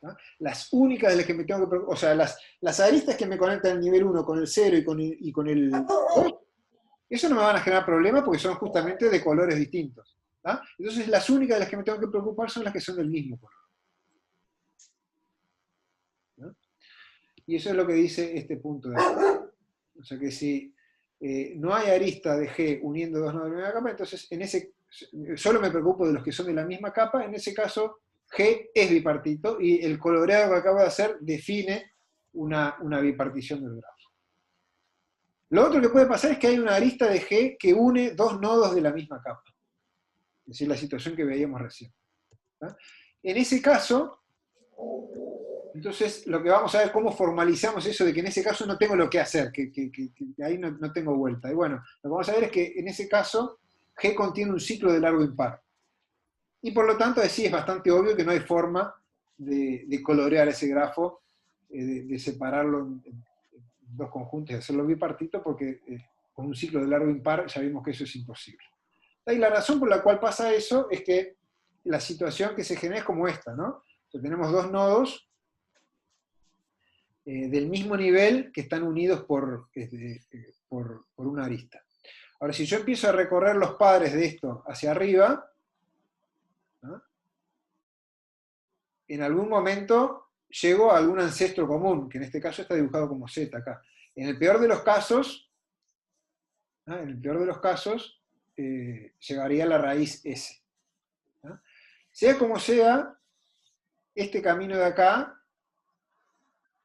¿No? Las únicas de las que me tengo que preocupar, o sea, las aristas que me conectan el nivel 1 con el 0 y con el 2, eso no me van a generar problema porque son justamente de colores distintos. ¿No? Entonces, las únicas de las que me tengo que preocupar son las que son del mismo color. ¿No? Y eso es lo que dice este punto de acá. O sea que si no hay arista de G uniendo dos nodos de la misma capa, entonces solo me preocupo de los que son de la misma capa. En ese caso, G es bipartito y el coloreado que acabo de hacer define una bipartición del grafo. Lo otro que puede pasar es que hay una arista de G que une dos nodos de la misma capa. Es decir, la situación que veíamos recién. ¿No? En ese caso, entonces lo que vamos a ver cómo formalizamos eso de que en ese caso no tengo lo que hacer, que ahí no tengo vuelta. Y bueno, lo que vamos a ver es que en ese caso G contiene un ciclo de largo impar. Y por lo tanto, sí es bastante obvio que no hay forma de colorear ese grafo, de separarlo en dos conjuntos y hacerlo bipartito, porque con un ciclo de largo impar ya vimos que eso es imposible. Y la razón por la cual pasa eso es que la situación que se genera es como esta, ¿no? O sea, tenemos dos nodos del mismo nivel que están unidos por una arista. Ahora, si yo empiezo a recorrer los padres de esto hacia arriba, ¿no? En algún momento llego a algún ancestro común, que en este caso está dibujado como Z acá. En el peor de los casos, ¿no? En el peor de los casos, llegaría a la raíz S. ¿No? Sea como sea, este camino de acá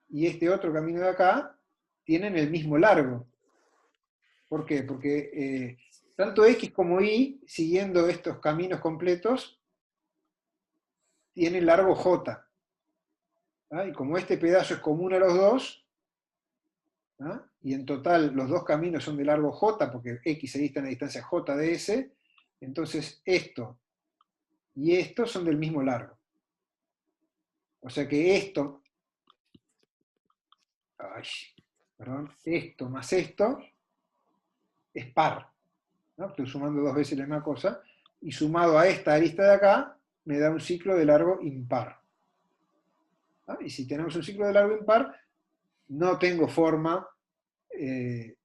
y este otro camino de acá tienen el mismo largo. ¿Por qué? Porque tanto X como Y, siguiendo estos caminos completos, tienen largo J. ¿Ah? Y como este pedazo es común a los dos, ¿ah? Y en total los dos caminos son de largo J, porque X se dista en la distancia J de S, entonces esto y esto son del mismo largo. O sea que esto, esto más esto es par. ¿No? Estoy sumando dos veces la misma cosa, y sumado a esta arista de acá, me da un ciclo de largo impar. ¿No? Y si tenemos un ciclo de largo impar, no tengo forma de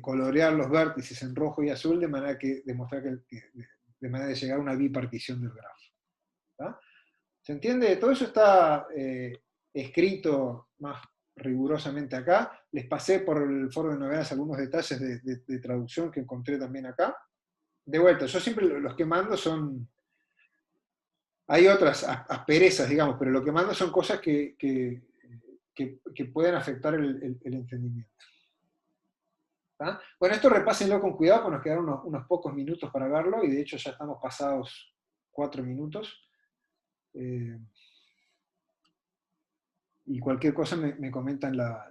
colorear los vértices en rojo y azul de manera que demostrar de manera de llegar a una bipartición del grafo. ¿Tá? ¿Se entiende? Todo eso está escrito más rigurosamente acá. Les pasé por el foro de novedades algunos detalles de traducción que encontré también acá. De vuelta, yo siempre los que mando son... Hay otras asperezas, digamos, pero lo que mando son cosas que pueden afectar el entendimiento. ¿Tá? Bueno, esto repásenlo con cuidado, porque nos quedaron unos pocos minutos para verlo, y de hecho ya estamos pasados 4 minutos. Y cualquier cosa me comentan la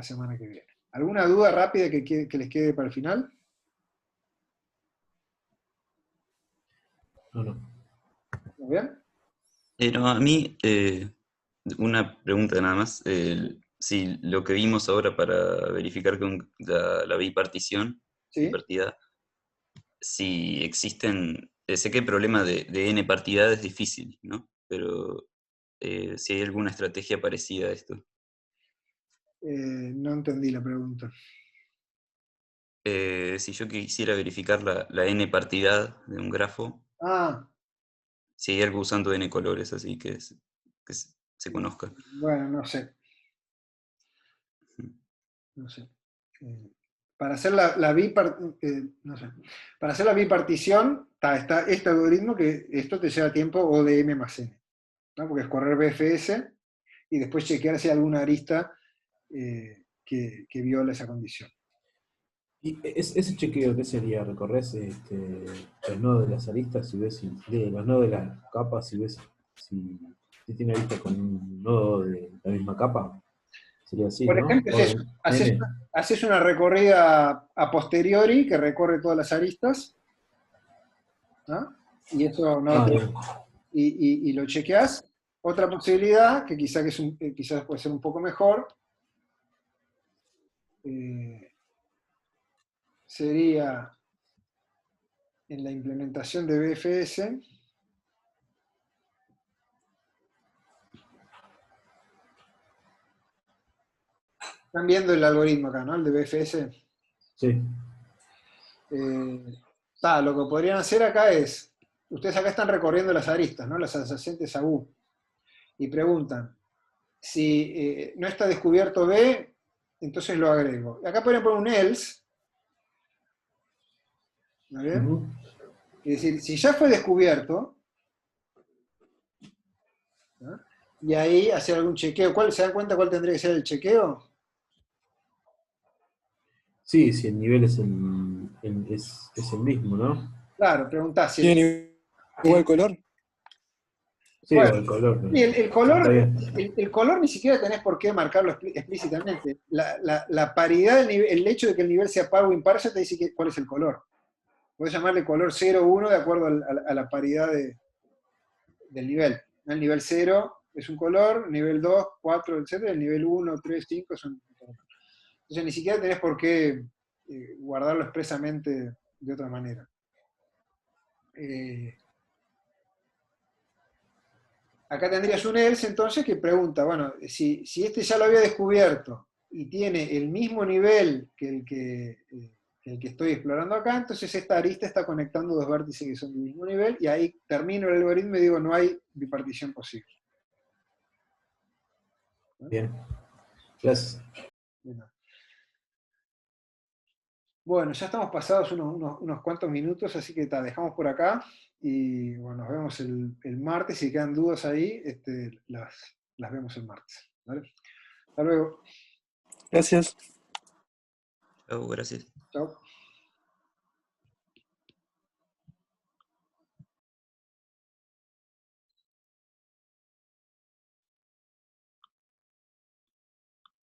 semana que viene. ¿Alguna duda rápida que les quede para el final? No. ¿Muy bien? No, a mí, una pregunta nada más. Si lo que vimos ahora para verificar con la bipartición, ¿Sí? bipartidad, si existen, sé que el problema de n partidad es difícil, ¿no? Pero si hay alguna estrategia parecida a esto. No entendí la pregunta. Si yo quisiera verificar la n partidad de un grafo, Ah, si hay algo usando n colores, así que se conozca. bueno, no sé. No sé. Para hacer no sé. Para hacer la bipartición, está este algoritmo que esto te lleva tiempo O de M más N, ¿no? Porque es correr BFS y después chequear si hay alguna arista que viola esa condición. ¿Y ese chequeo qué sería? ¿Recorres los nodos de las aristas y ves los nodos de las capas y ves si tiene arista con un nodo de la misma capa? Sería así, Por ¿no? ejemplo, haces una recorrida a posteriori que recorre todas las aristas, ¿no? Y eso no y lo chequeas. Otra posibilidad, que quizás puede ser un poco mejor, sería en la implementación de BFS. Están viendo el algoritmo acá, ¿no? El de BFS. Sí. Lo que podrían hacer acá es, ustedes acá están recorriendo las aristas, ¿no? Las adyacentes a U, y preguntan, si no está descubierto B, entonces lo agrego. Acá pueden poner un else, ¿no bien? Uh-huh. Es decir, si ya fue descubierto, ¿no? Y ahí hacer algún chequeo. ¿Se dan cuenta cuál tendría que ser el chequeo? Sí, si el nivel es el mismo, ¿no? Claro, preguntás si ¿Tiene igual color? Sí, bueno, o el color. y Está bien. el color ni siquiera tenés por qué marcarlo explícitamente. La paridad del nivel, el hecho de que el nivel sea par o impar ya te dice cuál es el color. Podés llamarle color 0 o 1 de acuerdo a la paridad del nivel. El nivel 0 es un color, nivel 2, 4, etc. El nivel 1, 3, 5 son... Entonces ni siquiera tenés por qué guardarlo expresamente de otra manera. acá tendrías un else entonces que pregunta, bueno, si este ya lo había descubierto y tiene el mismo nivel que el que estoy explorando acá, entonces esta arista está conectando dos vértices que son del mismo nivel, y ahí termino el algoritmo y digo, no hay bipartición posible. Bien. Gracias. Bueno, ya estamos pasados unos cuantos minutos, así que dejamos por acá, y bueno, nos vemos el martes. Si quedan dudas ahí, las vemos el martes. ¿Vale? Hasta luego. Gracias. Chau, gracias. Chao.